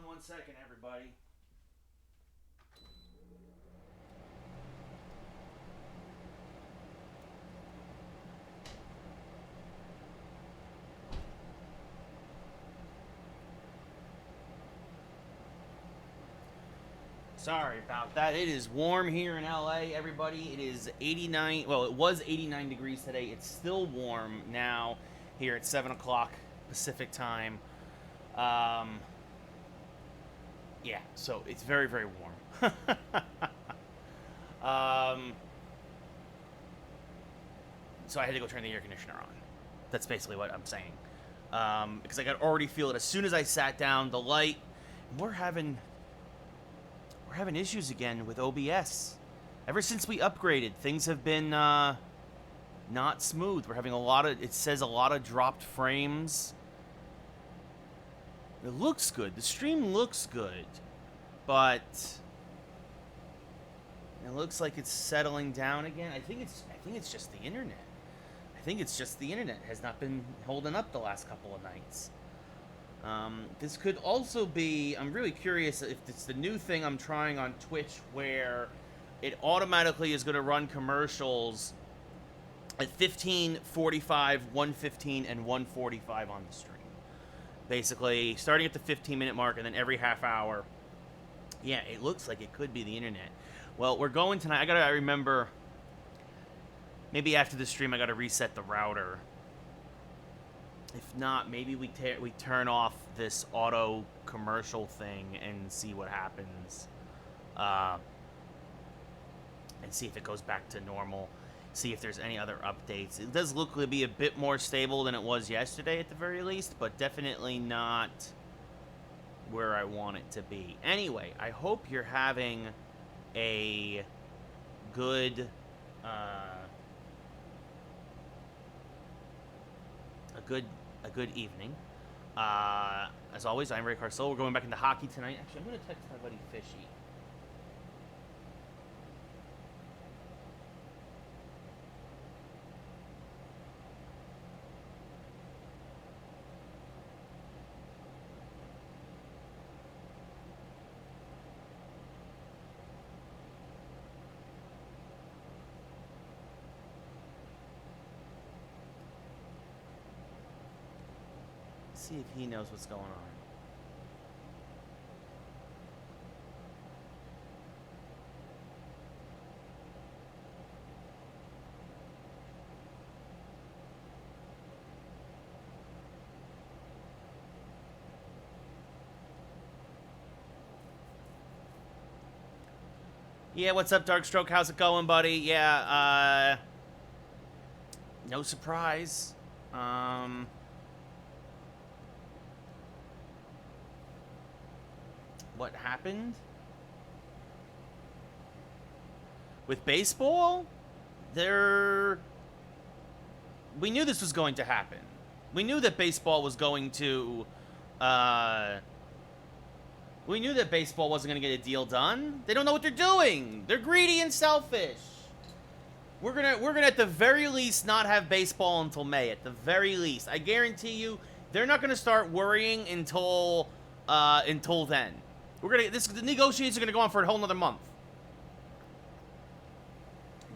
on 1 second, everybody. Sorry about that. It is warm here in LA, everybody. It is 89. Well, it was 89 degrees today. It's still warm now here at 7 o'clock Pacific time. Yeah, so it's very, very warm. So I had to go turn the air conditioner on. That's basically what I'm saying. Because I could already feel it as soon as I sat down. The light. We're having issues again with OBS. Ever since we upgraded, things have been not smooth. We're having it says a lot of dropped frames. It looks good. The stream looks good. But it looks like it's settling down again. I think it's just the internet. I think it's just the internet has not been holding up the last couple of nights. This could also be, I'm really curious if it's the new thing I'm trying on Twitch where it automatically is going to run commercials at 15, 45, 115, and 145 on the stream. Basically, starting at the 15-minute mark and then every half hour. Yeah, it looks like it could be the internet. Well, we're going tonight. I gotta remember, maybe after the stream I gotta reset the router. If not, maybe we turn off this auto commercial thing and see what happens. And see if it goes back to normal. See if there's any other updates. It does look to be a bit more stable than it was yesterday at the very least, but definitely not where I want it to be. Anyway, I hope you're having a good a good evening. As always, I'm Ray Carcel. We're going back into hockey tonight. Actually, I'm going to text my buddy Fishy. See if he knows what's going on. Yeah, what's up, Darkstroke? How's it going, buddy? Yeah, no surprise. What happened with baseball? We knew this was going to happen. We knew that baseball was going to we knew that baseball wasn't going to get a deal done. They don't know what they're doing. They're greedy and selfish. We're gonna at the very least not have baseball until May. At the very least, I guarantee you, they're not gonna start worrying until then. The negotiations are gonna go on for a whole nother month.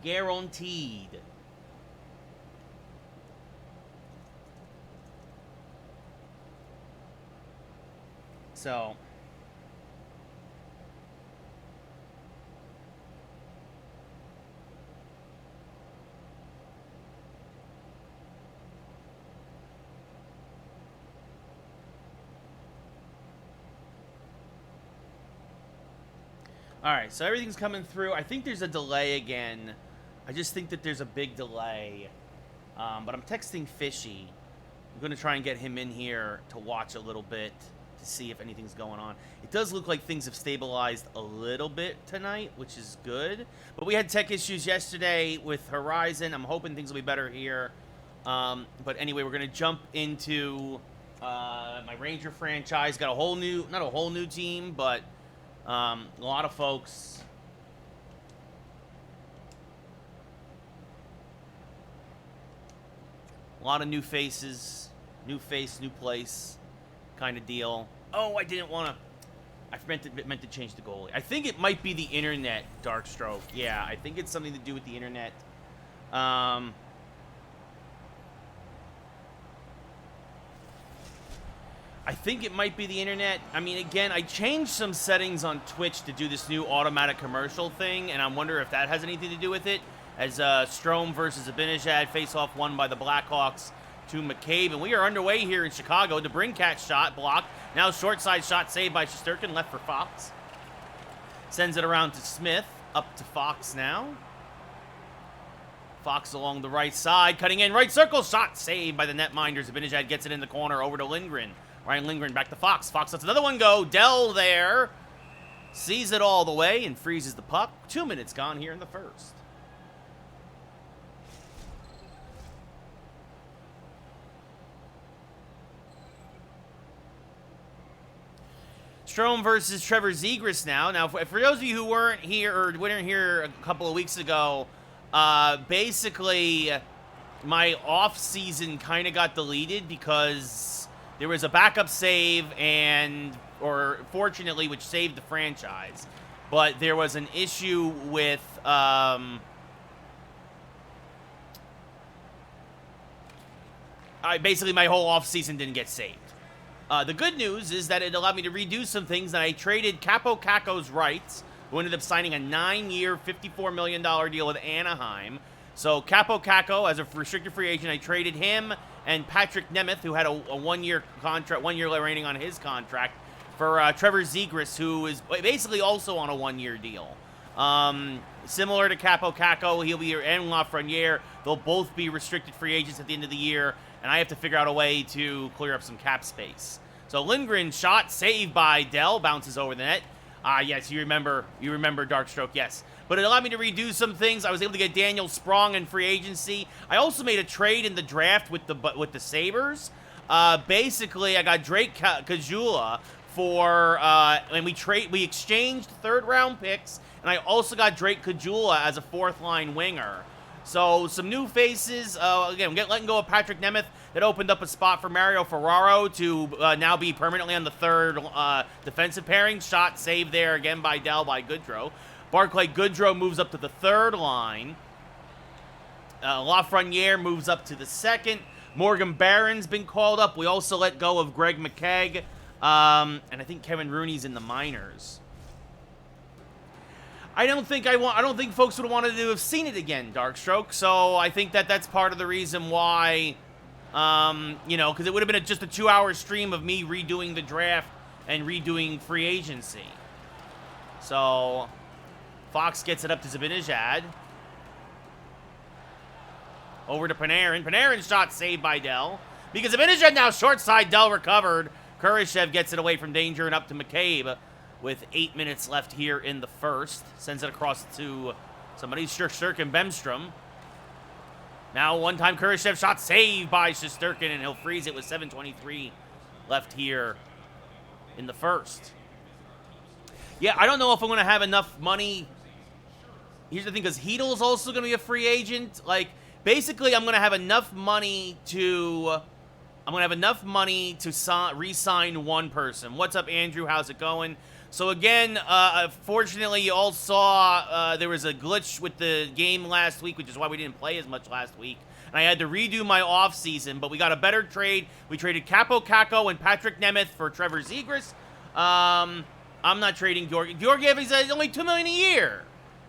Guaranteed. So. Alright, so everything's coming through. I think there's a delay again. I just think that there's a big delay. But I'm texting Fishy. I'm going to try and get him in here to watch a little bit to see if anything's going on. It does look like things have stabilized a little bit tonight, which is good. But we had tech issues yesterday with Horizon. I'm hoping things will be better here. But anyway, we're going to jump into my Ranger franchise. Got a whole new, not a whole new team, but a lot of folks. A lot of new faces, new face, new place kind of deal. Oh, I didn't want to. I meant to change the goalie. I think it might be the internet, Darkstroke. Yeah, I think it's something to do with the internet. I think it might be the internet. I mean, again, I changed some settings on Twitch to do this new automatic commercial thing, and I wonder if that has anything to do with it. As Strome versus Abinajad face-off won by the Blackhawks to McCabe. And we are underway here in Chicago. The Brinkat shot blocked. Now short side shot saved by Shesterkin, left for Fox. Sends it around to Smith. Up to Fox now. Fox along the right side, cutting in, right circle, shot saved by the netminders. Abinajad gets it in the corner, over to Lindgren. Ryan Lindgren back to Fox. Fox lets another one go. Dell there. Sees it all the way and freezes the puck. 2 minutes gone here in the first. Strome versus Trevor Zegras now. Now, for those of you who weren't here a couple of weeks ago, basically, my off-season kind of got deleted because there was a backup save or fortunately, which saved the franchise. But there was an issue with, basically my whole off-season didn't get saved. The good news is that it allowed me to redo some things, and I traded Capo Caco's rights, who ended up signing a 9-year, $54 million deal with Anaheim. So Capo Caco, as a restricted free agent, I traded him and Patrick Nemeth, who had a one-year contract, 1 year remaining on his contract, for Trevor Zegras, who is basically also on a 1-year deal. Similar to Capo Caco, he'll be and Lafreniere. They'll both be restricted free agents at the end of the year, and I have to figure out a way to clear up some cap space. So Lindgren shot, saved by Dell, bounces over the net. Yes, you remember Darkstroke, yes. But it allowed me to redo some things. I was able to get Daniel Sprong in free agency. I also made a trade in the draft with the Sabres. Basically, I got Drake Kajula for, and we exchanged third-round picks, and I also got Drake Kajula as a fourth-line winger. So, some new faces. Again, letting go of Patrick Nemeth. That opened up a spot for Mario Ferraro to now be permanently on the third defensive pairing. Shot saved there again by Dell, by Goodrow. Barclay Goodrow moves up to the third line. Lafreniere moves up to the second. Morgan Barron's been called up. We also let go of Greg McKegg. And I think Kevin Rooney's in the minors. I don't think folks would have wanted to have seen it again, Darkstroke. So I think that's part of the reason why, because it would have been just a 2-hour stream of me redoing the draft and redoing free agency. So Fox gets it up to Zibanejad. Over to Panarin. Panarin's shot saved by Dell. Because Zibanejad now short side, Dell recovered. Kurashev gets it away from danger and up to McCabe. With 8 minutes left here in the first. Sends it across to somebody, Shesterkin Bemstrom. Now one-time Kurashev shot saved by Shesterkin, and he'll freeze it with 7:23 left here in the first. Yeah, I don't know if I'm going to have enough money. Here's the thing, because Heedle's also going to be a free agent. Like, basically, I'm going to have enough money to re-sign one person. What's up, Andrew? How's it going? So again, fortunately, you all saw there was a glitch with the game last week, which is why we didn't play as much last week. And I had to redo my off-season, but we got a better trade. We traded Capo Caco and Patrick Nemeth for Trevor Zegras. I'm not trading Georgiev. Georgiev is only $2 million a year.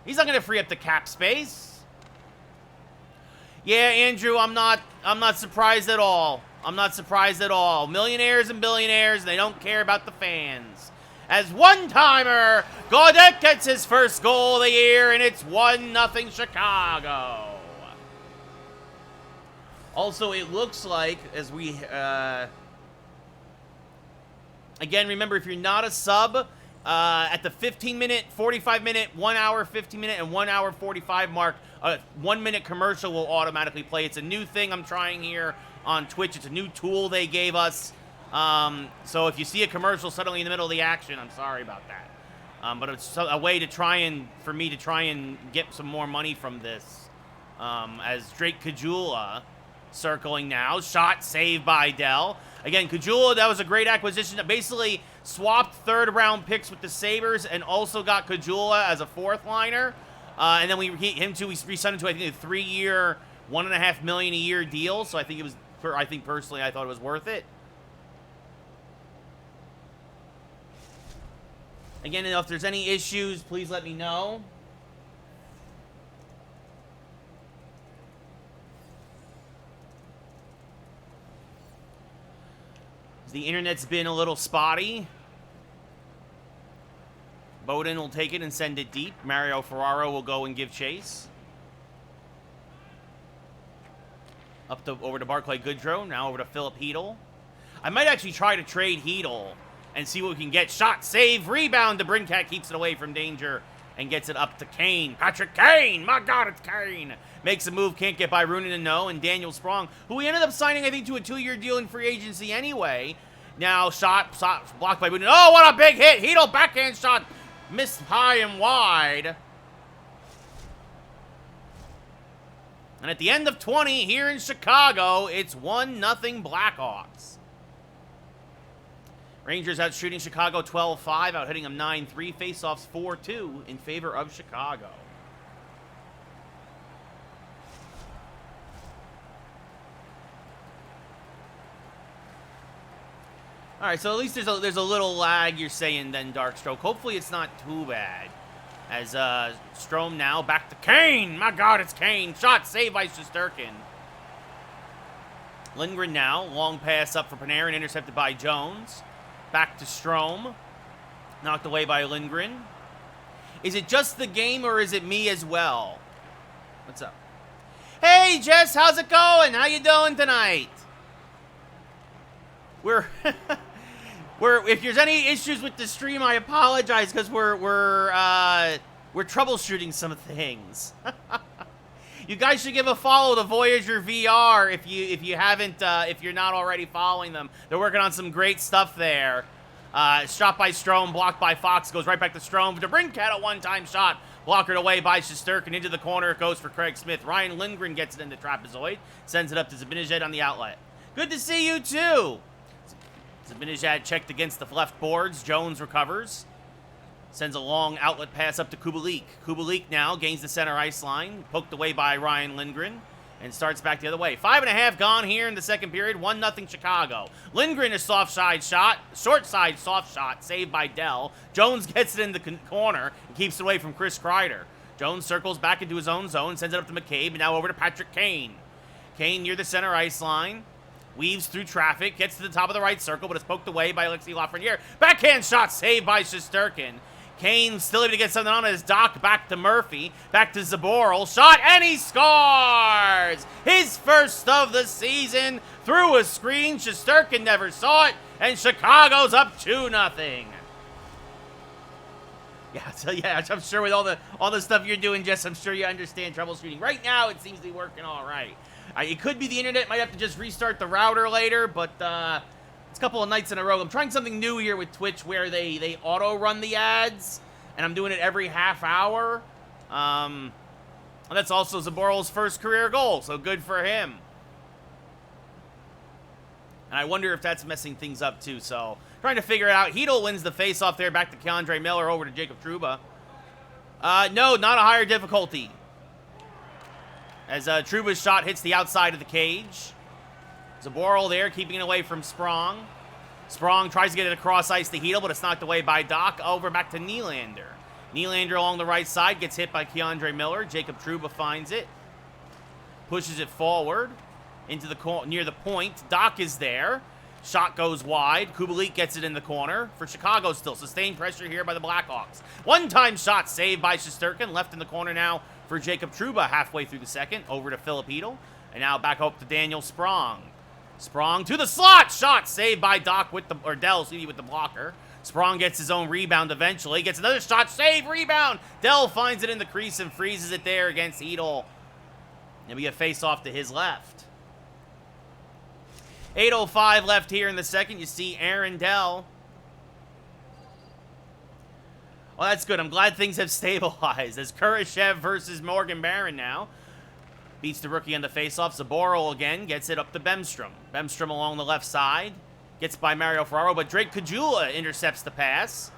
He's not going to free up the cap space. Yeah, Andrew, I'm not surprised at all. I'm not surprised at all. Millionaires and billionaires, they don't care about the fans. As one-timer, Gaudette gets his first goal of the year, and it's 1-0 Chicago. Also, it looks like, as we, again, remember, if you're not a sub, at the 15-minute, 45-minute, 1 hour, 15-minute, and 1 hour 45 mark, a 1-minute commercial will automatically play. It's a new thing I'm trying here on Twitch. It's a new tool they gave us. So if you see a commercial suddenly in the middle of the action, I'm sorry about that. But it's a way for me to try and get some more money from this. As Drake Kajula circling now. Shot saved by Dell. Again, Kajula, that was a great acquisition. Basically, Swapped third-round picks with the Sabres and also got Kajula as a fourth liner. And then we re-signed him to, I think, a 3-year, $1.5 million a year deal. So I think it was, personally, I thought it was worth it. Again, if there's any issues, please let me know. The internet's been a little spotty. Bowden will take it and send it deep. Mario Ferraro will go and give chase. Over to Barclay Goodrow. Now over to Philip Hedl. I might actually try to trade Hedl and see what we can get. Shot, save, rebound. DeBrincat keeps it away from danger and gets it up to Kane. Patrick Kane! My God, it's Kane! Makes a move, can't get by Roonin and No, and Daniel Sprong, who we ended up signing, I think, to a 2-year deal in free agency anyway. Now, shot blocked by Booten. Oh, what a big hit! Hedl, backhand shot, missed high and wide. And at the end of 20 here in Chicago, it's 1-0 Blackhawks. Rangers out shooting Chicago 12-5, out hitting them 9-3. Faceoffs 4-2 in favor of Chicago. All right, so at least there's a little lag, you're saying, then, Darkstroke. Hopefully it's not too bad. As Strome now back to Kane. My God, it's Kane. Shot, save by Shesterkin. Lindgren now. Long pass up for Panarin, intercepted by Jones. Back to Strome. Knocked away by Lindgren. Is it just the game, or is it me as well? What's up? Hey, Jess, how's it going? How you doing tonight? If there's any issues with the stream, I apologize, because we're troubleshooting some things. You guys should give a follow to Voyager VR if you haven't if you're not already following them. They're working on some great stuff there. Shot by Strome, blocked by Fox, goes right back to Strome. DeBrincat a one-time shot, blockered away by Shesterkin into the corner. It goes for Craig Smith. Ryan Lindgren gets it into trapezoid, sends it up to Zibanejad on the outlet. Good to see you too. Zibanejad checked against the left boards. Jones recovers. Sends a long outlet pass up to Kubalik. Kubalik now gains the center ice line. Poked away by Ryan Lindgren. And starts back the other way. 5.5 gone here in the second period. 1-0 Chicago. Lindgren a short side soft shot. Saved by Dell. Jones gets it in the corner and keeps it away from Chris Kreider. Jones circles back into his own zone. Sends it up to McCabe. And now over to Patrick Kane. Kane near the center ice line. Weaves through traffic, gets to the top of the right circle, but is poked away by Alexis Lafreniere. Backhand shot saved by Shesterkin. Kane still able to get something on his dock. Back to Murphy. Back to Zaboral. Shot, and he scores! His first of the season through a screen. Shesterkin never saw it, and Chicago's up 2-0. Yeah, I'm sure with all the stuff you're doing, Jess, I'm sure you understand troubleshooting. Right now, it seems to be working all right. It could be the internet. Might have to just restart the router later, but it's a couple of nights in a row. I'm trying something new here with Twitch where they auto-run the ads, and I'm doing it every half hour. And that's also Zaboral's first career goal, so good for him. And I wonder if that's messing things up, too, so trying to figure it out. Hedl wins the face-off there, back to Keandre Miller, over to Jacob Trouba. No, not a higher difficulty. As Trouba's shot hits the outside of the cage. Zaboral there, keeping it away from Sprong. Sprong tries to get it across ice to Hedl, but it's knocked away by Doc. Over back to Nylander. Nylander along the right side, gets hit by Keandre Miller. Jacob Trouba finds it. Pushes it forward into the near the point. Doc is there. Shot goes wide. Kubalik gets it in the corner. For Chicago still. Sustained pressure here by the Blackhawks. One-time shot saved by Shesterkin. Left in the corner now for Jacob Trouba halfway through the second. Over to Philip Hedl. And now back up to Daniel Sprong. Sprong to the slot. Shot saved by Doc with the, or Dell, with the blocker. Sprong gets his own rebound eventually. Gets another shot. Save, rebound. Dell finds it in the crease and freezes it there against Hedl. And we get face off to his left. 8:05 left here in the second. You see Aaron Dell. Well, that's good. I'm glad things have stabilized. As Kurashev versus Morgan Barron now. Beats the rookie on the faceoff. Zaboral again gets it up to Bemstrom. Bemstrom along the left side. Gets by Mario Ferraro, but Drake Caggiula intercepts the pass.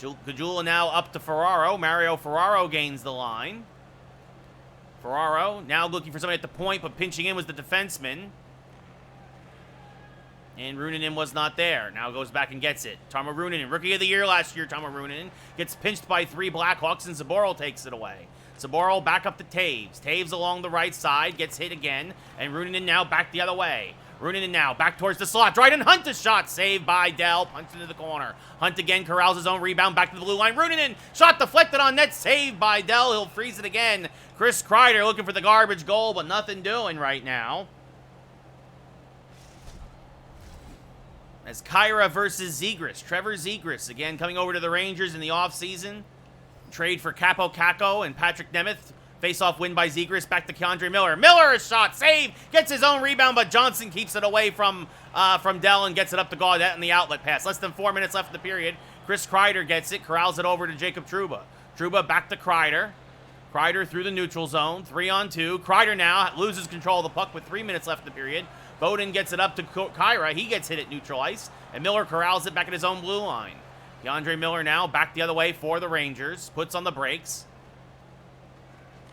Caggiula now up to Ferraro. Mario Ferraro gains the line. Ferraro now looking for somebody at the point, but pinching in was the defenseman. And Ruunanen was not there. Now goes back and gets it. Tarmo Ruunanen, Rookie of the Year last year, Tarmo Ruunanen, gets pinched by 3 Blackhawks, and Zaboral takes it away. Zaboral back up to Taves. Taves along the right side, gets hit again, and Ruunanen now back the other way. Ruunanen now back towards the slot. Dryden Hunt, a shot saved by Dell. Punts into the corner. Hunt again corrals his own rebound back to the blue line. Ruunanen, shot deflected on net, saved by Dell. He'll freeze it again. Chris Kreider looking for the garbage goal, but nothing doing right now. As Kyra versus Zegras. Trevor Zegras, again, coming over to the Rangers in the offseason. Trade for Capo Caco and Patrick Nemeth. Face-off win by Zegras. Back to Keandre Miller. Miller, a shot, save, gets his own rebound, but Johnson keeps it away from Dell and gets it up to Gaudette in the outlet pass. Less than 4 minutes left in the period. Chris Kreider gets it, corrals it over to Jacob Trouba. Trouba back to Kreider. Kreider through the neutral zone, 3-on-2. Kreider now loses control of the puck with 3 minutes left in the period. Bowden gets it up to Kyra. He gets hit at neutral ice, and Miller corrals it back at his own blue line. DeAndre Miller now back the other way for the Rangers. Puts on the brakes.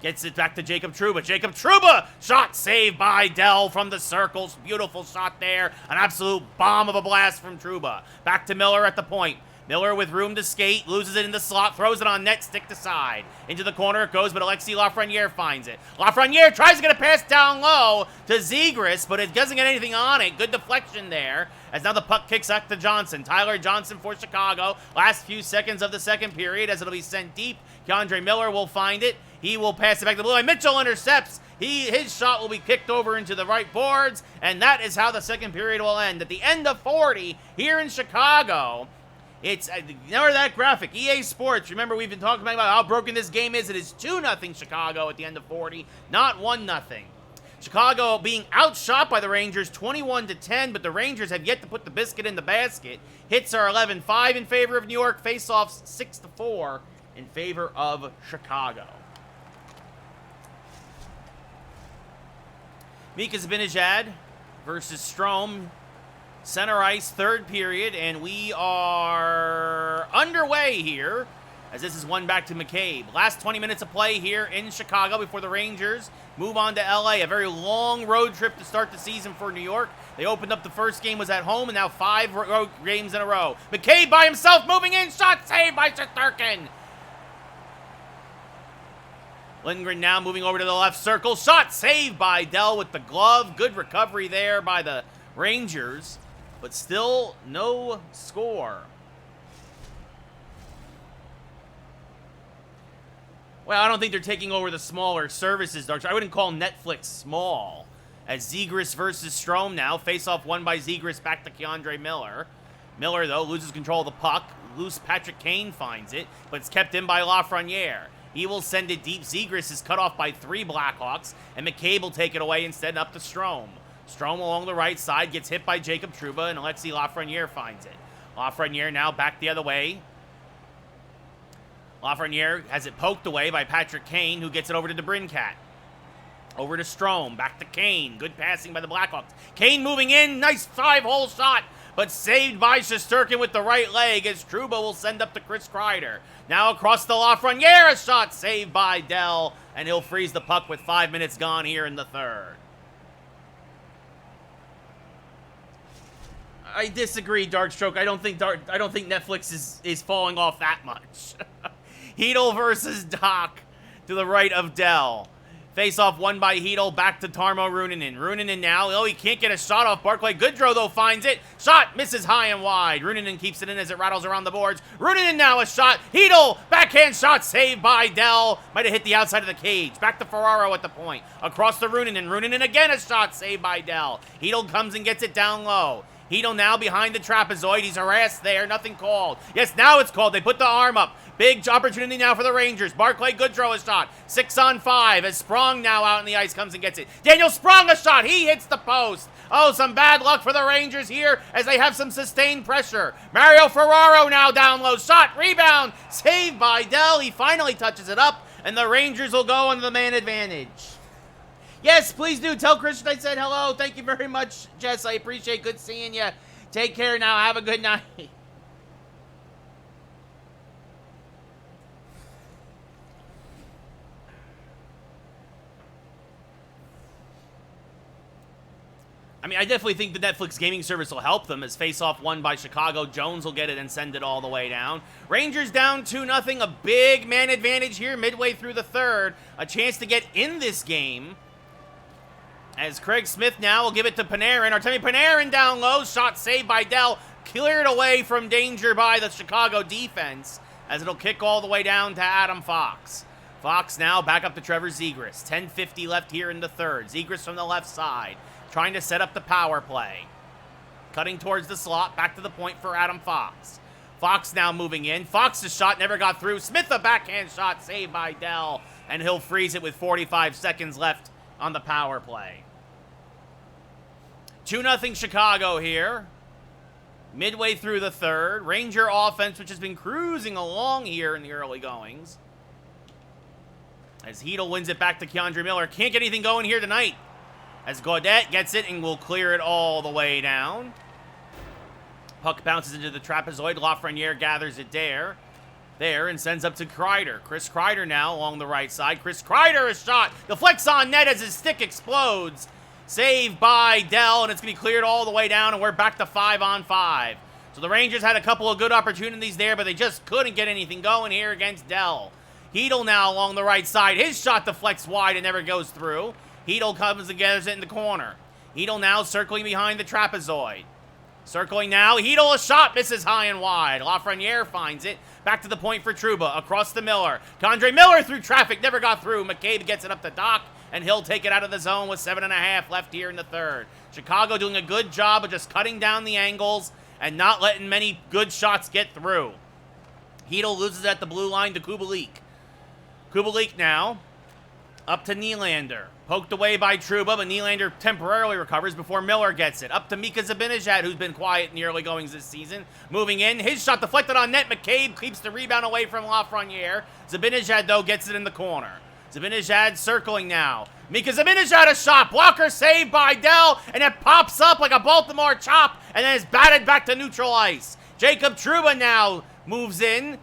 Gets it back to Jacob Trouba. Jacob Trouba! Shot saved by Dell from the circles. Beautiful shot there. An absolute bomb of a blast from Trouba. Back to Miller at the point. Miller with room to skate, loses it in the slot, throws it on net, stick to side. Into the corner it goes, but Alexis Lafreniere finds it. Lafreniere tries to get a pass down low to Zegras, but it doesn't get anything on it. Good deflection there, as now the puck kicks back to Johnson. Tyler Johnson for Chicago. Last few seconds of the second period as it'll be sent deep. Keandre Miller will find it. He will pass it back to the blue line. Mitchell intercepts. His shot will be kicked over into the right boards, and that is how the second period will end. At the end of 40 here in Chicago. It's, remember that graphic, EA Sports, remember we've been talking about how broken this game is. It is 2-0 Chicago at the end of 40, not 1-0. Chicago being outshot by the Rangers 21-10, but the Rangers have yet to put the biscuit in the basket. Hits are 11-5 in favor of New York, faceoffs 6-4 in favor of Chicago. Mika Zibanejad versus Strome. Center ice, third period, and we are underway here as this is one back to McCabe. Last 20 minutes of play here in Chicago before the Rangers move on to LA. A very long road trip to start the season for New York. They opened up the first game, was at home, and now 5 road games in a row. McCabe by himself, moving in, shot saved by Shesterkin. Lindgren now moving over to the left circle. Shot saved by Dell with the glove. Good recovery there by the Rangers. But still no score. Well, I don't think they're taking over the smaller services, Dark. I wouldn't call Netflix small. As Zegras versus Strome now. Face-off won by Zegras back to Keandre Miller. Miller, though, loses control of the puck. Loose Patrick Kane finds it, but it's kept in by Lafreniere. He will send it deep. Zegras is cut off by 3 Blackhawks, and McCabe will take it away instead up to Strome. Strome along the right side gets hit by Jacob Trouba, and Alexis Lafreniere finds it. Lafreniere now back the other way. Lafreniere has it poked away by Patrick Kane, who gets it over to DeBrincat. Over to Strome, back to Kane. Good passing by the Blackhawks. Kane moving in, nice 5-hole shot, but saved by Shesterkin with the right leg as Trouba will send up to Chris Kreider. Now across the Lafreniere, a shot saved by Dell, and he'll freeze the puck with 5 minutes gone here in the third. I disagree, Darkstroke. I don't think Netflix is falling off that much. Heedle versus Doc to the right of Dell. Face-off won by Heedle, back to Tarmo Ruunanen. Ruunanen now, oh, he can't get a shot off Barclay Goodrow, though, finds it. Shot misses high and wide. Ruunanen keeps it in as it rattles around the boards. Ruunanen now a shot. Heedle, backhand shot saved by Dell. Might have hit the outside of the cage. Back to Ferraro at the point. Across to Ruunanen. Ruunanen again a shot saved by Dell. Heedle comes and gets it down low. Heedle now behind the trapezoid. He's harassed there. Nothing called. Yes, now it's called. They put the arm up. Big opportunity now for the Rangers. Barclay Goodrow a shot. 6-on-5 as Sprong now out on the ice comes and gets it. Daniel Sprong a shot. He hits the post. Oh, some bad luck for the Rangers here as they have some sustained pressure. Mario Ferraro now down low. Shot, rebound, saved by Dell. He finally touches it up, and the Rangers will go on the man advantage. Yes, please do. Tell Christian I said hello. Thank you very much, Jess. I appreciate it. Good seeing you. Take care now. Have a good night. I mean, I definitely think the Netflix gaming service will help them as face-off won by Chicago. Jones will get it and send it all the way down. Rangers down 2-0. A big man advantage here midway through the third. A chance to get in this game. As Craig Smith now will give it to Panarin. Artemi Panarin down low. Shot saved by Dell. Cleared away from danger by the Chicago defense as it'll kick all the way down to Adam Fox. Fox now back up to Trevor Zegras. 10:50 left here in the third. Zegras from the left side, trying to set up the power play. Cutting towards the slot, back to the point for Adam Fox. Fox now moving in. Fox's shot never got through. Smith, a backhand shot saved by Dell, and he'll freeze it with 45 seconds left on the power play. 2-0 Chicago here. Midway through the third. Ranger offense, which has been cruising along here in the early goings. As Hedel wins it back to Keandre Miller. Can't get anything going here tonight. As Gaudette gets it and will clear it all the way down. Puck bounces into the trapezoid. Lafreniere gathers it there and sends up to Kreider. Chris Kreider now along the right side. Chris Kreider is shot. Deflects on net as his stick explodes. Saved by Dell, and it's going to be cleared all the way down, and we're back to 5-on-5. So the Rangers had a couple of good opportunities there, but they just couldn't get anything going here against Dell. Hedel now along the right side. His shot deflects wide and never goes through. Hedel comes and gets it in the corner. Hedel now circling behind the trapezoid. Circling now. Hedel, a shot, misses high and wide. Lafreniere finds it. Back to the point for Trouba. Across to Miller. Keandre Miller through traffic. Never got through. McCabe gets it up to Doc, and he'll take it out of the zone with 7.5 left here in the third. Chicago doing a good job of just cutting down the angles and not letting many good shots get through. Hedel loses at the blue line to Kubalik. Kubalik now up to Nylander. Poked away by Trouba, but Nylander temporarily recovers before Miller gets it. Up to Mika Zibanejad, who's been quiet in the early goings this season. Moving in. His shot deflected on net. McCabe keeps the rebound away from Lafreniere. Zibanejad, though, gets it in the corner. Zibanejad circling now. Mika Zibanejad, a shot. Blocker saved by Dell, and it pops up like a Baltimore chop, and then is batted back to neutral ice. Jacob Trouba now moves in.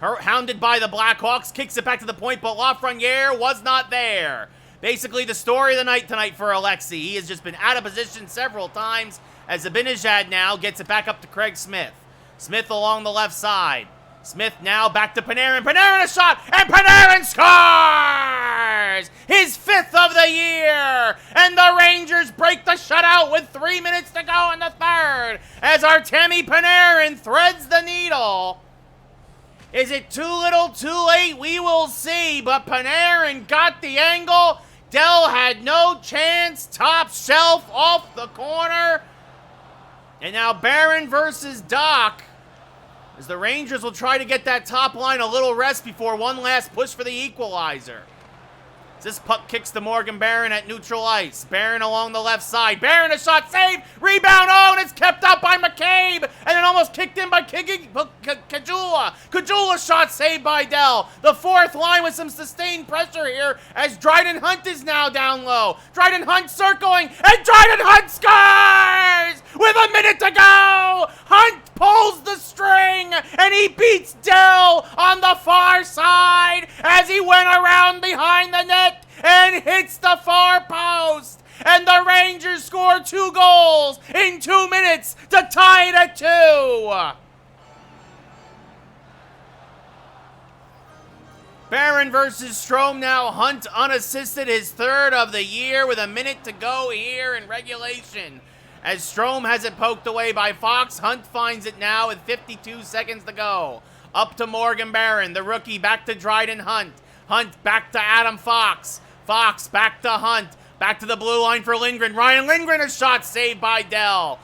Hounded by the Blackhawks, kicks it back to the point, but Lafreniere was not there. Basically, the story of the night tonight for Alexei. He has just been out of position several times, as Zibanejad now gets it back up to Craig Smith. Smith along the left side. Smith now back to Panarin. Panarin a shot, and Panarin scores! His 5th of the year! And the Rangers break the shutout with 3 minutes to go in the third, as Artemi Panarin threads the needle. Is it too little, too late? We will see, but Panarin got the angle. Dell had no chance. Top shelf off the corner. And now Barron versus Doc, as the Rangers will try to get that top line a little rest before one last push for the equalizer. This puck kicks to Morgan Barron at neutral ice. Barron along the left side. Barron, a shot saved. Rebound. Oh, and it's kept up by McCabe. And it almost kicked in by Kajula. Kajula shot saved by Dell. The fourth line with some sustained pressure here as Dryden Hunt is now down low. Dryden Hunt circling, and Dryden Hunt scores! With a minute to go! Hunt pulls the string, and he beats Dell on the far side as he went around behind the net and hits the far post. And the Rangers score 2 goals in 2 minutes to tie it at 2. Barron versus Strome now. Hunt unassisted, his 3rd of the year with a minute to go here in regulation. As Strome has it poked away by Fox, Hunt finds it now with 52 seconds to go. Up to Morgan Barron, the rookie, back to Dryden Hunt. Hunt back to Adam Fox. Fox back to Hunt. Back to the blue line for Lindgren. Ryan Lindgren, a shot saved by Dell.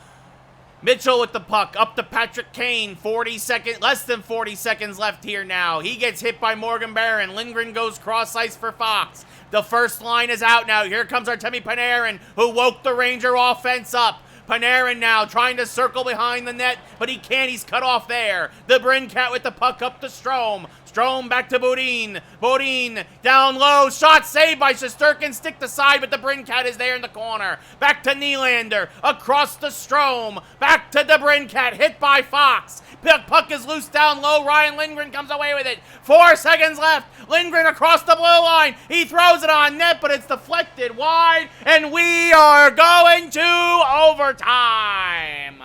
Mitchell with the puck. Up to Patrick Kane. Less than 40 seconds left here now. He gets hit by Morgan Barron. Lindgren goes cross ice for Fox. The first line is out now. Here comes Artemi Panarin, who woke the Ranger offense up. Panarin now trying to circle behind the net, but he can't. He's cut off there. The Brincat with the puck up to Strome. Strome back to Bodine. Bodine down low. Shot saved by Shesterkin. Stick to side, but the Brincat is there in the corner. Back to Nylander. Across to Strome. Back to the Brincat. Hit by Fox. Puck is loose down low. Ryan Lindgren comes away with it. 4 seconds left. Lindgren across the blue line. He throws it on net, but it's deflected wide. And we are going to overtime.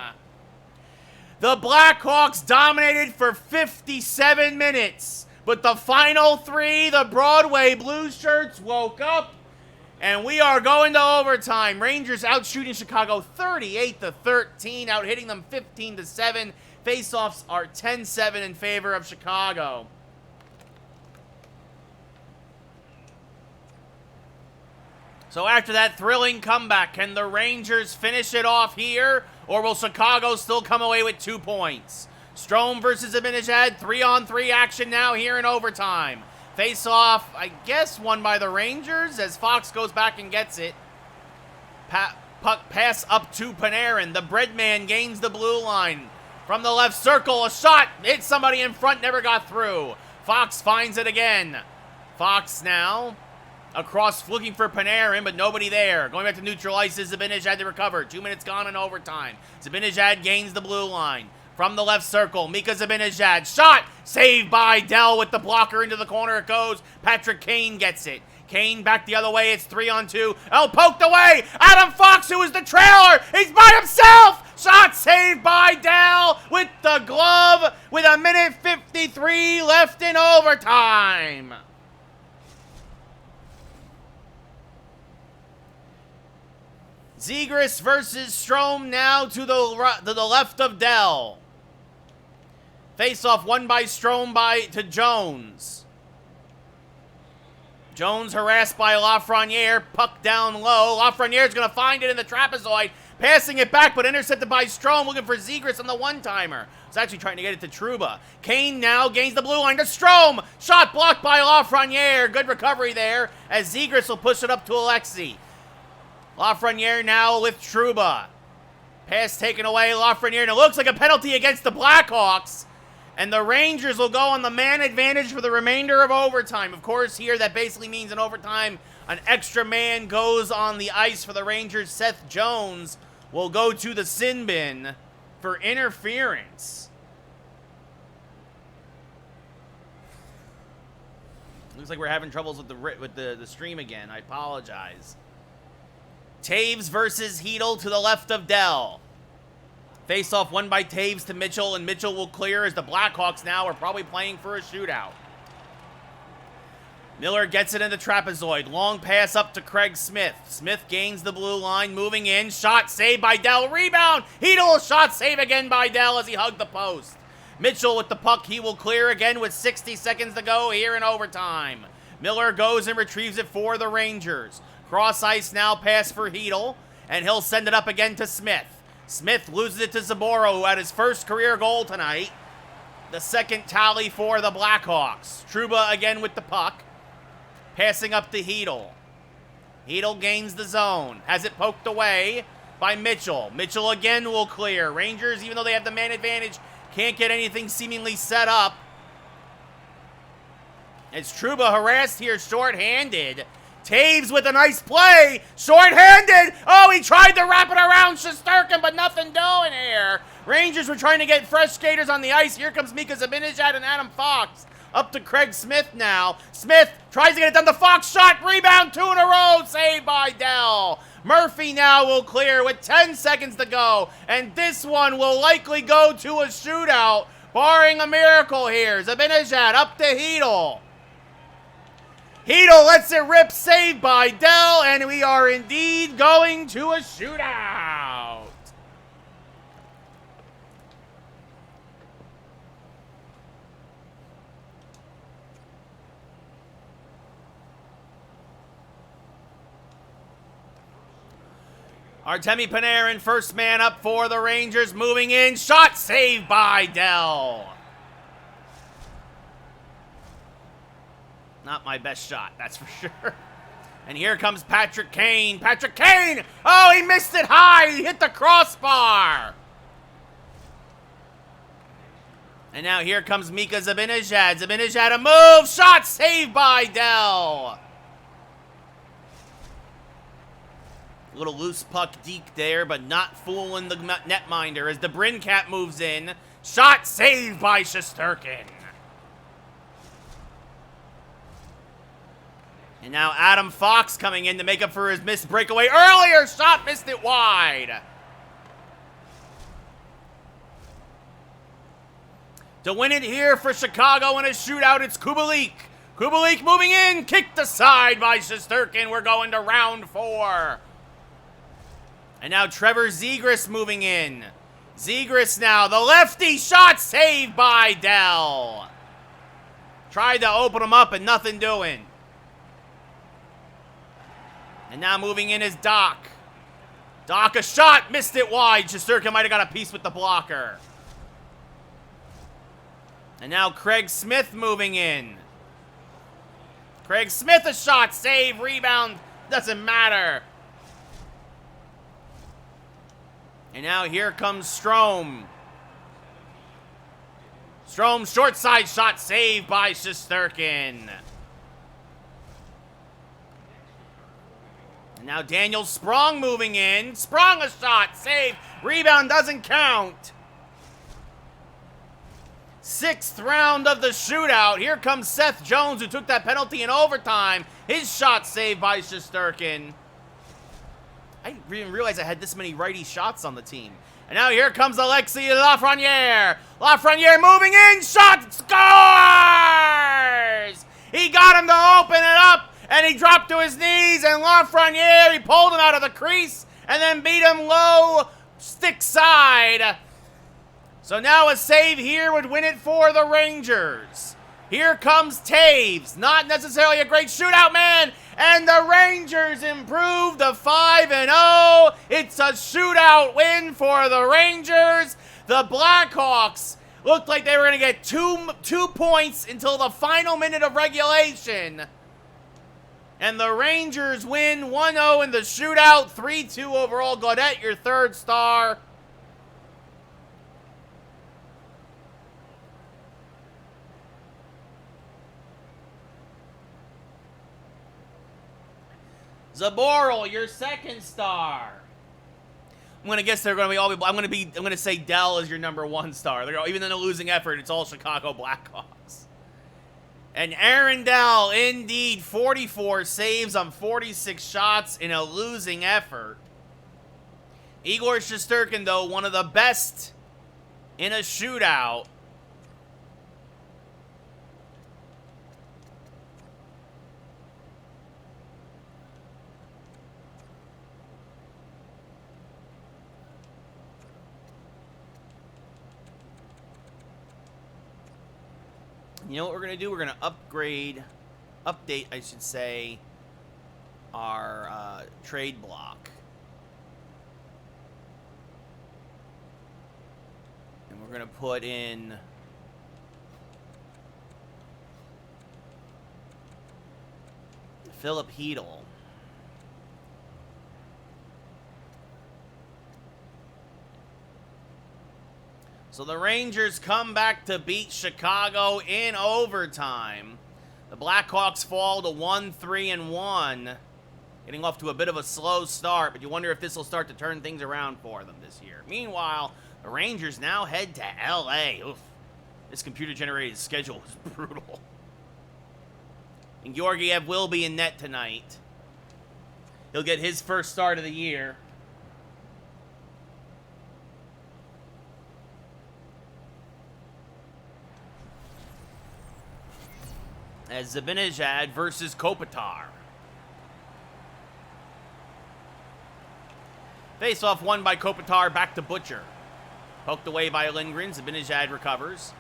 The Blackhawks dominated for 57 minutes. But the final 3, the Broadway Blue Shirts woke up. And we are going to overtime. Rangers out shooting Chicago 38-13, out hitting them 15-7. Faceoffs are 10-7 in favor of Chicago. So after that thrilling comeback, can the Rangers finish it off here? Or will Chicago still come away with 2 points? Strome versus Zibanejad, 3-on-3 action now here in overtime. Face-off, I guess, won by the Rangers as Fox goes back and gets it. Puck pass up to Panarin. The Breadman gains the blue line. From the left circle, a shot. Hit somebody in front, never got through. Fox finds it again. Fox now across looking for Panarin, but nobody there. Going back to neutral ice is Zibanejad to recover. 2 minutes gone in overtime. Zibanejad gains the blue line. From the left circle, Mika Zibanejad. Shot! Saved by Dell with the blocker into the corner it goes. Patrick Kane gets it. Kane back the other way. It's 3-on-2. Oh, poked away. Adam Fox, who is the trailer. He's by himself. Shot saved by Dell with the glove with 1:53 left in overtime. Zegras versus Strome now to the left of Dell. Face-off won by Strome to Jones. Jones harassed by Lafreniere. Puck down low. Lafreniere's going to find it in the trapezoid. Passing it back, but intercepted by Strome. Looking for Zegras on the one-timer. He's actually trying to get it to Trouba. Kane now gains the blue line to Strome. Shot blocked by Lafreniere. Good recovery there as Zegras will push it up to Alexi. Lafreniere now with Trouba. Pass taken away. Lafreniere. And it looks like a penalty against the Blackhawks. And the Rangers will go on the man advantage for the remainder of overtime. Of course, here that basically means in overtime, an extra man goes on the ice for the Rangers. Seth Jones will go to the sin bin for interference. Looks like we're having troubles with the stream again. I apologize. Taves versus Hedl to the left of Dell. Face-off won by Taves to Mitchell, and Mitchell will clear as the Blackhawks now are probably playing for a shootout. Miller gets it in the trapezoid. Long pass up to Craig Smith. Smith gains the blue line, moving in. Shot saved by Dell. Rebound. Hedl, shot save again by Dell as he hugged the post. Mitchell with the puck. He will clear again with 60 seconds to go here in overtime. Miller goes and retrieves it for the Rangers. Cross ice now, pass for Hedl, and he'll send it up again to Smith. Smith loses it to Zaboro, who had his first career goal tonight. The second tally for the Blackhawks. Trouba again with the puck. Passing up to Hedl. Hedl gains the zone. Has it poked away by Mitchell. Mitchell again will clear. Rangers, even though they have the man advantage, can't get anything seemingly set up. It's Trouba harassed here, short-handed. Taves with a nice play. Short-handed. Oh, he tried to wrap it around Shesterkin, but nothing doing here. Rangers were trying to get fresh skaters on the ice. Here comes Mika Zibanejad and Adam Fox. Up to Craig Smith now. Smith tries to get it done to Fox. Shot, rebound, 2 in a row. Saved by Dell. Murphy now will clear with 10 seconds to go. And this one will likely go to a shootout, barring a miracle here. Zibanejad up to Hedl. Hedl lets it rip, saved by Dell, and we are indeed going to a shootout. Artemi Panarin, first man up for the Rangers, moving in. Shot saved by Dell. Not my best shot, that's for sure. And here comes Patrick Kane. Patrick Kane! Oh, he missed it high. He hit the crossbar. And now here comes Mika Zibanejad. Zibanejad, a move! Shot saved by Dell! A little loose puck deke there, but not fooling the netminder as the Brincat moves in. Shot saved by Shesterkin. And now Adam Fox coming in to make up for his missed breakaway earlier. Shot missed it wide. To win it here for Chicago in a shootout, it's Kubalik. Kubalik moving in, kicked aside by Shesterkin. We're going to round 4. And now Trevor Zegras moving in. Zegras now, the lefty, shot saved by Dell. Tried to open him up and nothing doing. And now moving in is Doc. Doc, a shot, missed it wide. Shesterkin might have got a piece with the blocker. And now Craig Smith moving in. Craig Smith, a shot, save, rebound, doesn't matter. And now here comes Strome. Strome, short side shot, saved by Shesterkin. And now Daniel Sprong moving in. Sprong, a shot, save, rebound doesn't count. 6th round of the shootout. Here comes Seth Jones, who took that penalty in overtime. His shot saved by Shesterkin. I didn't realize I had this many righty shots on the team. And now here comes Alexis Lafreniere. Lafreniere moving in, shot, scores! He got him to open it up, and he dropped to his knees, and Lafreniere, he pulled him out of the crease, and then beat him low, stick side. So now a save here would win it for the Rangers. Here comes Taves, not necessarily a great shootout man, and the Rangers improve to 5-0. It's a shootout win for the Rangers. The Blackhawks looked like they were going to get two points until the final minute of regulation. And the Rangers win 1-0 in the shootout, 3-2 overall. Gaudette, your 3rd star. Zaboral, your 2nd star. I'm gonna guess they're gonna be all. I'm gonna say Dell is your number 1 star. Even in a losing effort, it's all Chicago Blackhawks. And Aaron Dell, indeed, 44 saves on 46 shots in a losing effort. Igor Shesterkin, though, one of the best in a shootout. You know what we're going to do? We're going to update, I should say, our trade block. And we're going to put in Philip Hedl. So the Rangers come back to beat Chicago in overtime. The Blackhawks fall to 1-3-1, getting off to a bit of a slow start, but you wonder if this will start to turn things around for them this year. Meanwhile, the Rangers now head to LA. Oof. This computer-generated schedule is brutal. And Georgiev will be in net tonight. He'll get his first start of the year. As Zibanejad versus Kopitar. Face-off won by Kopitar, back to Butcher. Poked away by Lindgren. Zibanejad recovers.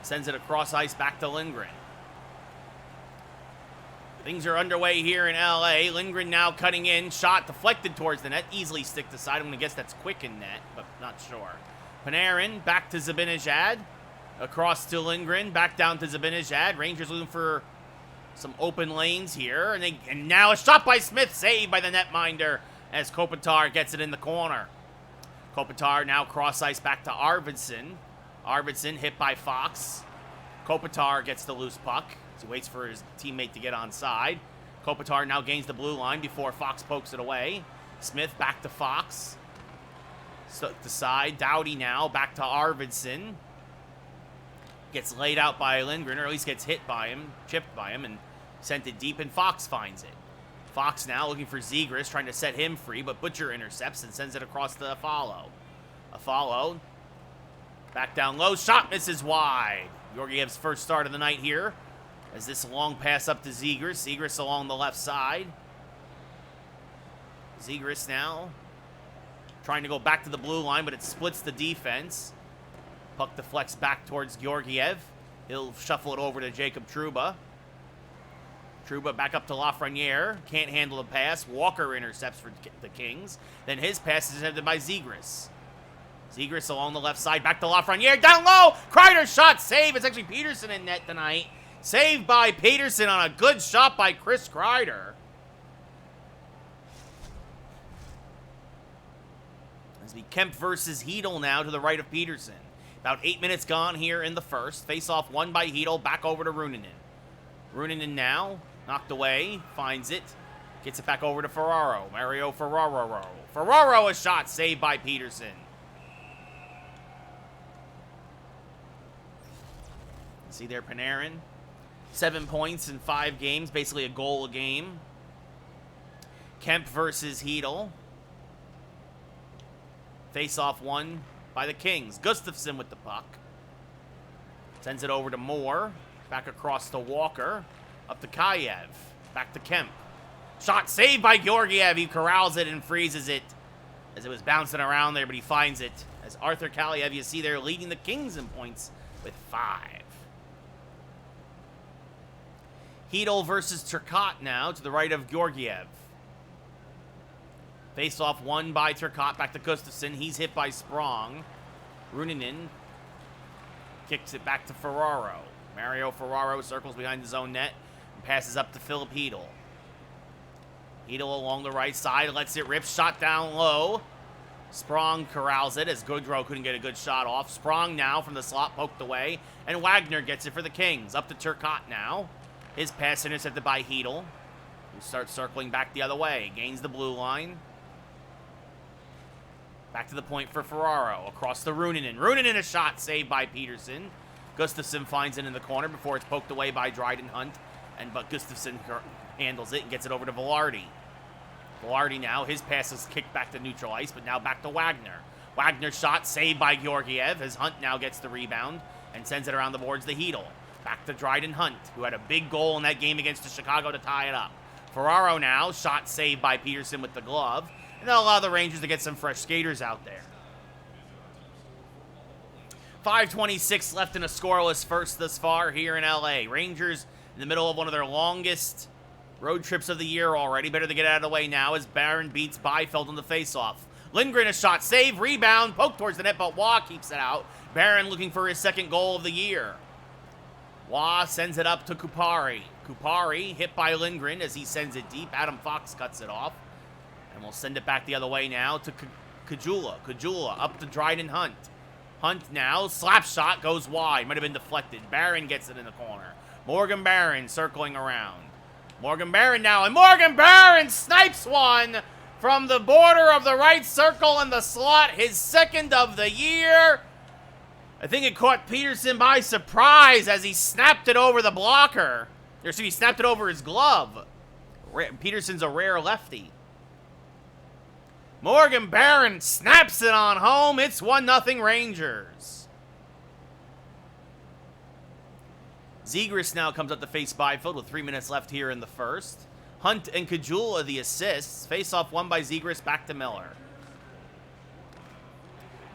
Sends it across ice back to Lindgren. Things are underway here in LA. Lindgren now cutting in. Shot deflected towards the net. Easily sticked aside. I'm going to guess that's quick in net, but not sure. Panarin back to Zibanejad. Across to Lindgren, back down to Zibanejad. Rangers looking for some open lanes here. And now a shot by Smith, saved by the netminder as Kopitar gets it in the corner. Kopitar now cross ice back to Arvidsson. Arvidsson hit by Fox. Kopitar gets the loose puck. He waits for his teammate to get onside. Kopitar now gains the blue line before Fox pokes it away. Smith back to Fox. So the side. Doughty now back to Arvidsson. Gets laid out by Lindgren, or at least gets hit by him, chipped by him, and sent it deep, and Fox finds it. Fox now looking for Zegras, trying to set him free, but Butcher intercepts and sends it across to Follow. A follow. Back down low. Shot misses wide. Georgiev's first start of the night here. As this long pass up to Zegras. Zegras along the left side. Zegras now trying to go back to the blue line, but it splits the defense. Puck deflects back towards Georgiev. He'll shuffle it over to Jacob Trouba. Trouba back up to Lafreniere. Can't handle the pass. Walker intercepts for the Kings. Then his pass is intercepted by Zegras. Zegras along the left side. Back to Lafreniere. Down low. Kreider's shot. Save. It's actually Peterson in net tonight. Saved by Peterson on a good shot by Chris Kreider. As we Kemp versus Hedel now to the right of Peterson. About 8 minutes gone here in the first. Face-off won by Hedel. Back over to Runinen. Runinen now knocked away. Finds it. Gets it back over to Ferraro. Mario Ferraro. Ferraro a shot. Saved by Peterson. See there, Panarin. 7 points in 5 games. Basically a goal a game. Kemp versus Hedel. Face-off won by the Kings. Gustafsson with the puck. Sends it over to Moore. Back across to Walker. Up to Kayev. Back to Kemp. Shot saved by Georgiev. He corrals it and freezes it as it was bouncing around there, but he finds it. As Arthur Kaliev, you see there, leading the Kings in points with 5. Hedel versus Turcotte now to the right of Georgiev. Face-off won by Turcotte. Back to Gustafsson. He's hit by Sprong. Runinen kicks it back to Ferraro. Mario Ferraro circles behind his own net and passes up to Philip Hedel. Hedel along the right side. Lets it rip. Shot down low. Sprong corrals it as Goodrow couldn't get a good shot off. Sprong now from the slot poked away. And Wagner gets it for the Kings. Up to Turcotte now. His pass intercepted by Hedel, who starts circling back the other way. Gains the blue line. Back to the point for Ferraro. Across to Runinen. Runinen a shot saved by Peterson. Gustafsson finds it in the corner before it's poked away by Dryden Hunt. But Gustafsson handles it and gets it over to Velarde. Velarde now, his pass is kicked back to neutral ice, but now back to Wagner. Wagner shot saved by Georgiev as Hunt now gets the rebound and sends it around the boards to Hedel. Back to Dryden Hunt, who had a big goal in that game against the Chicago to tie it up. Ferraro now, shot saved by Peterson with the glove. And that'll allow the Rangers to get some fresh skaters out there. 5:26 left in a scoreless first thus far here in LA. Rangers in the middle of one of their longest road trips of the year already. Better to get out of the way now as Barron beats Byfeld on the faceoff. Lindgren a shot, save, rebound, poke towards the net, but Waugh keeps it out. Barron looking for his second goal of the year. Waugh sends it up to Kupari. Kupari hit by Lindgren as he sends it deep. Adam Fox cuts it off. And we'll send it back the other way now to Kajula. Kajula up to Dryden Hunt. Hunt now. Slap shot goes wide. Might have been deflected. Barron gets it in the corner. Morgan Barron circling around. Morgan Barron now. And Morgan Barron snipes one from the border of the right circle in the slot. His second of the year. I think it caught Peterson by surprise as he snapped it over the blocker. Or excuse me, he snapped it over his glove. Peterson's a rare lefty. Morgan Barron snaps it on home. It's 1-0 Rangers. Zegras now comes up to face Byfield with 3 minutes left here in the first. Hunt and Kajula the assists. Face-off won by Zegras, back to Miller.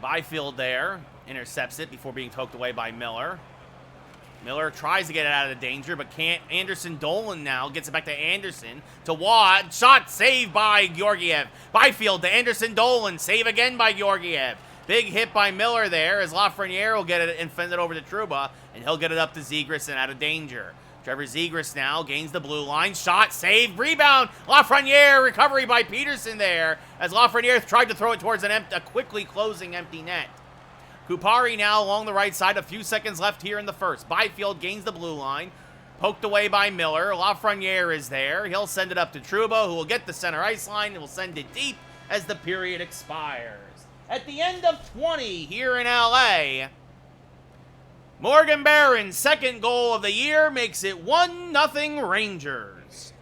Byfield there. Intercepts it before being poked away by Miller. Miller tries to get it out of the danger, but can't. Anderson Dolan now gets it back to Anderson. To Waugh. Shot saved by Georgiev. Byfield to Anderson Dolan. Save again by Georgiev. Big hit by Miller there as Lafreniere will get it and send it over to Trouba, and he'll get it up to Zegras and out of danger. Trevor Zegras now gains the blue line. Shot, save, rebound. Lafreniere, recovery by Peterson there as Lafreniere tried to throw it towards a quickly closing empty net. Kupari now along the right side. A few seconds left here in the first. Byfield gains the blue line. Poked away by Miller. Lafreniere is there. He'll send it up to Trouba, who will get the center ice line and will send it deep as the period expires. At the end of 20 here in LA, Morgan Barron's second goal of the year makes it 1-0 Rangers.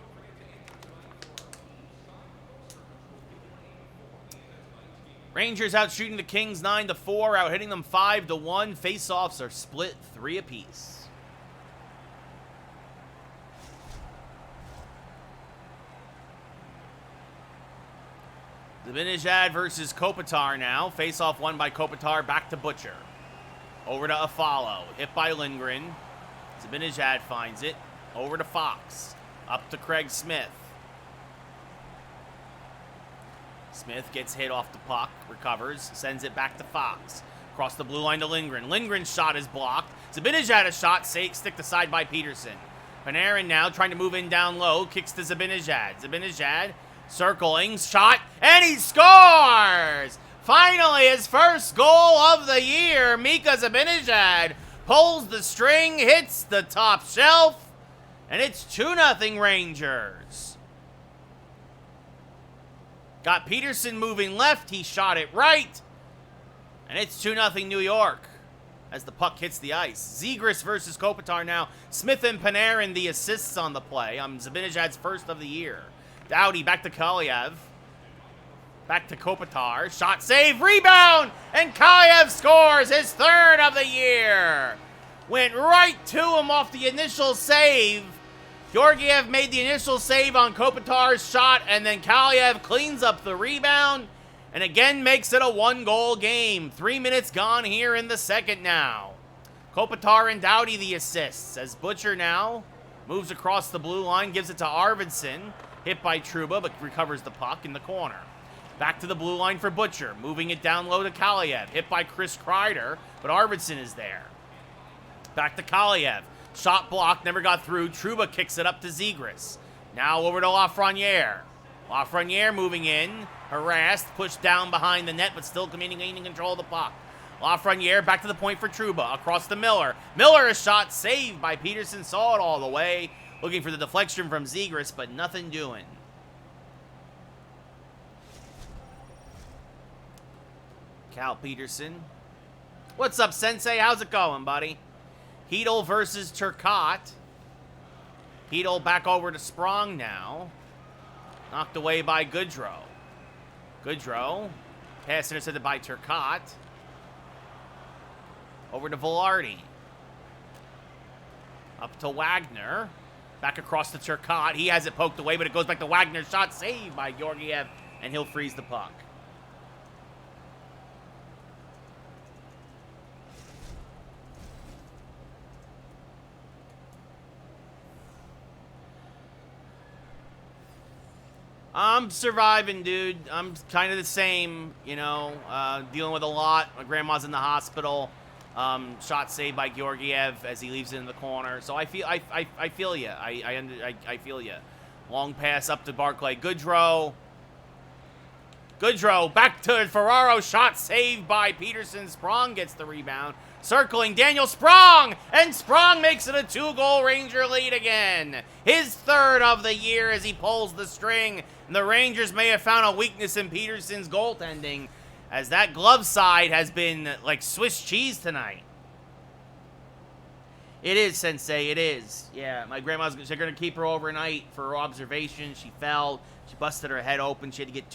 Rangers out shooting the Kings 9-4, out hitting them 5-1. Face-offs are split 3 apiece. Zibanejad versus Kopitar now. Face-off won by Kopitar, back to Butcher. Over to Afalo, hit by Lindgren. Zibanejad finds it. Over to Fox, up to Craig Smith. Smith gets hit off the puck, recovers, sends it back to Fox. Across the blue line to Lindgren. Lindgren's shot is blocked. Zibanejad a shot, sticked aside by Peterson. Panarin now trying to move in down low, kicks to Zibanejad. Zibanejad circling, shot, and he scores! Finally, his first goal of the year. Mika Zibanejad pulls the string, hits the top shelf, and it's 2-0 Rangers. Got Peterson moving left, he shot it right, and it's 2-0 New York as the puck hits the ice. Zegras versus Kopitar now. Smith and Panarin the assists on the play. Zibanejad's first of the year. Doughty back to Kaliev. Back to Kopitar. Shot, save, rebound, and Kaliev scores his third of the year. Went right to him off the initial save. Georgiev made the initial save on Kopitar's shot, and then Kaliev cleans up the rebound and again makes it a 1-goal game. 3 minutes gone here in the second now. Kopitar and Doughty the assists as Butcher now moves across the blue line, gives it to Arvidsson. Hit by Trouba, but recovers the puck in the corner. Back to the blue line for Butcher, moving it down low to Kaliev. Hit by Chris Kreider, but Arvidsson is there. Back to Kaliev. Shot blocked, never got through. Trouba kicks it up to Zegras. Now over to Lafreniere. Lafreniere moving in, harassed, pushed down behind the net, but still gaining control of the puck. Lafreniere back to the point for Trouba, across to Miller. Miller, a shot saved by Peterson, saw it all the way. Looking for the deflection from Zegras, but nothing doing. Cal Peterson. What's up, Sensei? How's it going, buddy? Hedel versus Turcotte. Hedel back over to Sprong now. Knocked away by Goodrow. Goodrow. Pass intercepted by Turcotte. Over to Velarde. Up to Wagner. Back across to Turcotte. He has it poked away, but it goes back to Wagner. Shot saved by Georgiev, and he'll freeze the puck. I'm surviving, dude. I'm kind of the same, you know, dealing with a lot. My grandma's in the hospital. Shot saved by Georgiev as he leaves it in the corner. So I feel you. I feel you. Long pass up to Barclay. Goodrow back to Ferraro. Shot saved by Peterson. Sprong gets the rebound. Circling Daniel Sprong, and Sprong makes it a 2-goal Ranger lead again. His third of the year as he pulls the string. And the Rangers may have found a weakness in Peterson's goaltending, as that glove side has been like Swiss cheese tonight. It is, Sensei, it is. Yeah, my grandma's they're going to keep her overnight for her observation. She fell. She busted her head open. She had to get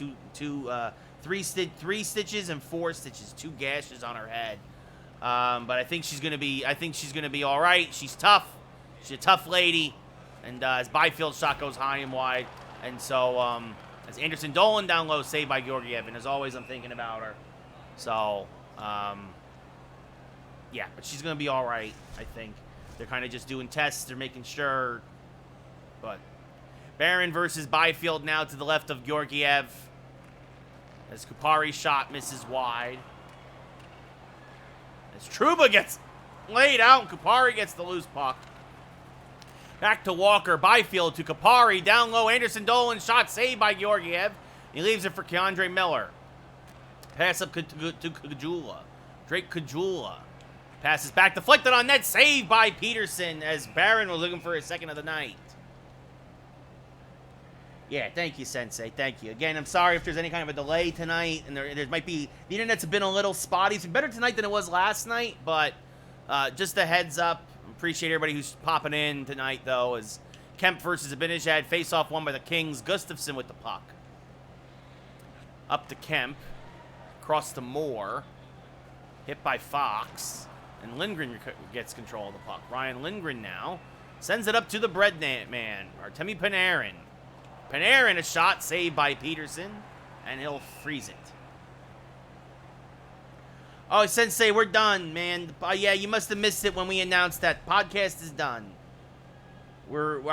three stitches and 4 stitches, 2 gashes on her head. But I think she's going to be all right. She's tough. She's a tough lady. And as Byfield's shot goes high and wide. And so as Anderson Dolan down low, saved by Georgiev. And as always, I'm thinking about her. So, yeah, but she's going to be all right, I think. They're kind of just doing tests. They're making sure. But Barron versus Byfield now to the left of Georgiev. As Kupari's shot misses wide. As Trouba gets laid out, and Kupari gets the loose puck. Back to Walker. Byfield to Kupari. Down low, Anderson Dolan. Shot saved by Georgiev. He leaves it for Keandre Miller. Pass up to Kajula. Drake Kajula. Passes back, deflected on net, saved by Peterson as Barron was looking for his second of the night. Yeah, thank you, Sensei. Thank you. Again, I'm sorry if there's any kind of a delay tonight, and there might be... The internet's been a little spotty. It's been better tonight than it was last night, but just a heads up. Appreciate everybody who's popping in tonight, though, as Kemp versus Abinishad. Face-off won by the Kings. Gustafsson with the puck. Up to Kemp. Across to Moore. Hit by Fox. And Lindgren gets control of the puck. Ryan Lindgren now sends it up to the bread man, Artemi Panarin. Panarin, a shot saved by Peterson, and he'll freeze it. Oh, Sensei, we're done, man. Yeah, you must have missed it when we announced that podcast is done. We've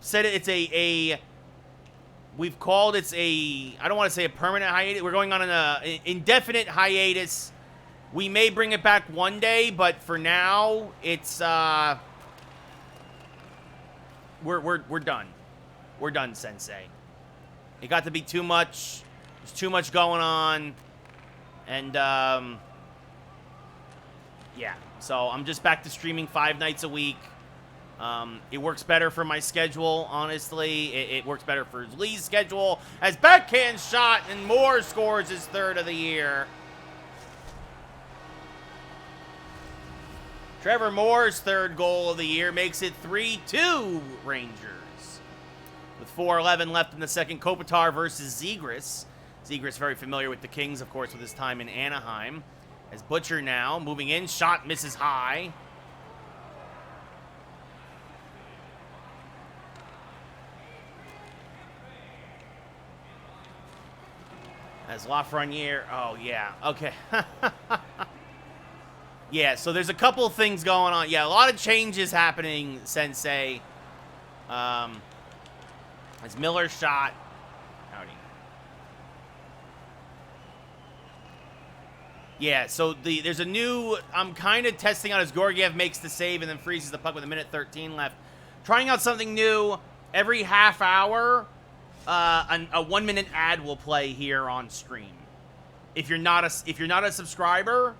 said it, we've called it's a, I don't want to say a permanent hiatus. We're going on an indefinite hiatus. We may bring it back one day, but for now, it's, we're done. We're done, Sensei. It got to be too much. There's too much going on. And, yeah. So I'm just back to streaming 5 nights a week. It works better for my schedule, honestly. It works better for Lee's schedule. As backhand shot, and Moore scores his 3rd of the year. Trevor Moore's 3rd goal of the year makes it 3-2 Rangers. With 4:11 left in the second, Kopitar versus Zegras. Zegras very familiar with the Kings, of course, with his time in Anaheim. As Butcher now moving in, shot misses high. As Lafreniere, oh yeah, okay. Yeah, so there's a couple of things going on. Yeah, a lot of changes happening, Sensei. As Miller shot. Howdy. Yeah, so there's a new, I'm kind of testing out as Georgiev makes the save and then freezes the puck with 1:13 left. Trying out something new. Every half hour, a 1-minute ad will play here on stream. If you're not a subscriber,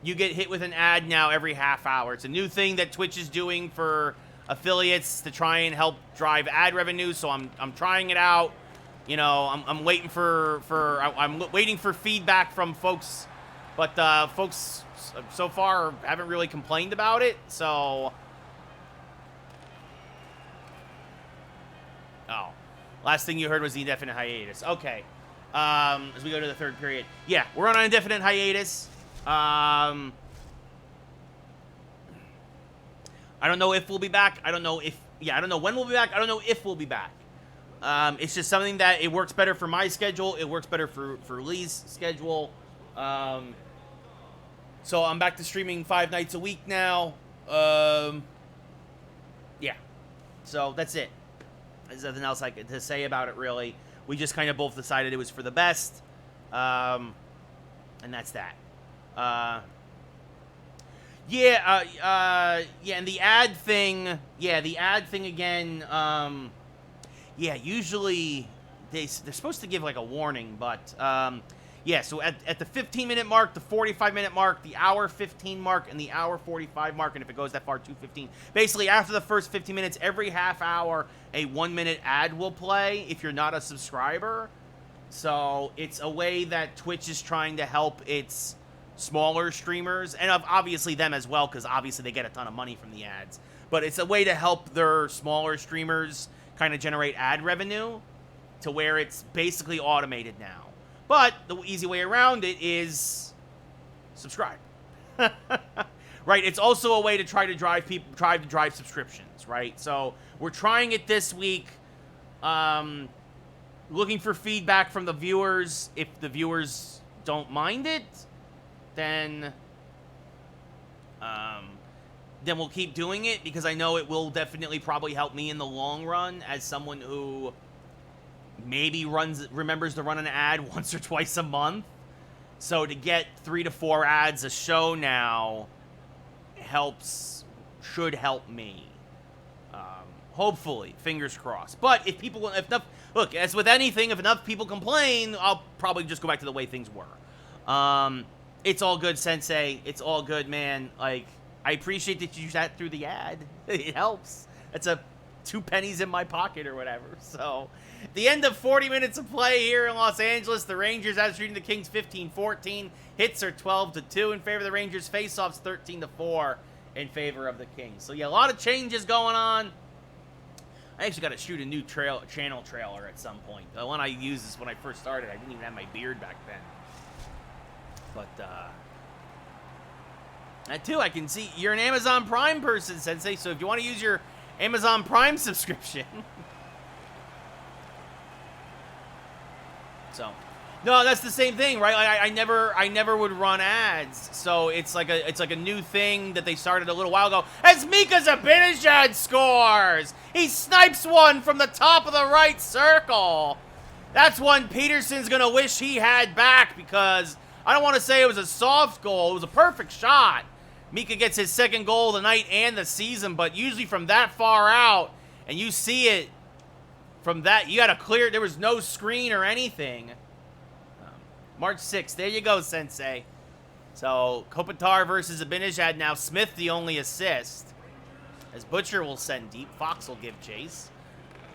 you get hit with an ad now every half hour. It's a new thing that Twitch is doing for affiliates to try and help drive ad revenue. So I'm trying it out. You know, I'm waiting I'm waiting for feedback from folks, but folks so far haven't really complained about it. So, oh, last thing you heard was the indefinite hiatus. Okay, as we go to the 3rd period, yeah, we're on an indefinite hiatus. I don't know if we'll be back. I don't know when we'll be back. I don't know if we'll be back. It's just something that it works better for my schedule. It works better for Lee's schedule. So I'm back to streaming 5 nights a week now. Yeah. So that's it. There's nothing else I could to say about it, really. We just kind of both decided it was for the best. And that's that. Yeah, and the ad thing, again, yeah, usually they're supposed to give, like, a warning, but, yeah, so at the 15-minute mark, the 45-minute mark, the hour 15 mark, and the hour 45 mark, and if it goes that far, 2:15. Basically, after the first 15 minutes, every half hour, a 1-minute ad will play if you're not a subscriber. So it's a way that Twitch is trying to help its smaller streamers, and obviously them as well, because obviously they get a ton of money from the ads. But it's a way to help their smaller streamers kind of generate ad revenue to where it's basically automated now. But the easy way around it is subscribe. Right? It's also a way to try to drive subscriptions, right? So we're trying it this week. Looking for feedback from the viewers. If the viewers don't mind it, then we'll keep doing it, because I know it will definitely probably help me in the long run as someone who maybe remembers to run an ad once or twice a month. So to get 3 to 4 ads a show now should help me. Hopefully, fingers crossed. But if enough, look, as with anything, if enough people complain, I'll probably just go back to the way things were. It's all good, Sensei. It's all good, man. Like, I appreciate that you sat through the ad. It helps. That's 2 pennies in my pocket or whatever. So, the end of 40 minutes of play here in Los Angeles. The Rangers out-shooting the Kings 15-14. Hits are 12-2 in favor of the Rangers. Face-offs 13-4 in favor of the Kings. So, yeah, a lot of changes going on. I actually got to shoot a new channel trailer at some point. The one I used is when I first started. I didn't even have my beard back then. But, that too, I can see you're an Amazon Prime person, Sensei. So if you want to use your Amazon Prime subscription. So, no, that's the same thing, right? Like, I never would run ads. So it's like a new thing that they started a little while ago. As Mika Zibanejad scores, he snipes one from the top of the right circle. That's one Peterson's gonna wish he had back, because I don't want to say it was a soft goal. It was a perfect shot. Mika gets his second goal of the night and the season, but usually from that far out, and you see it from that, you got to clear. There was no screen or anything. March 6th. There you go, Sensei. So, Kopitar versus Zibanejad now. Smith the only assist, as Butcher will send deep. Fox will give chase.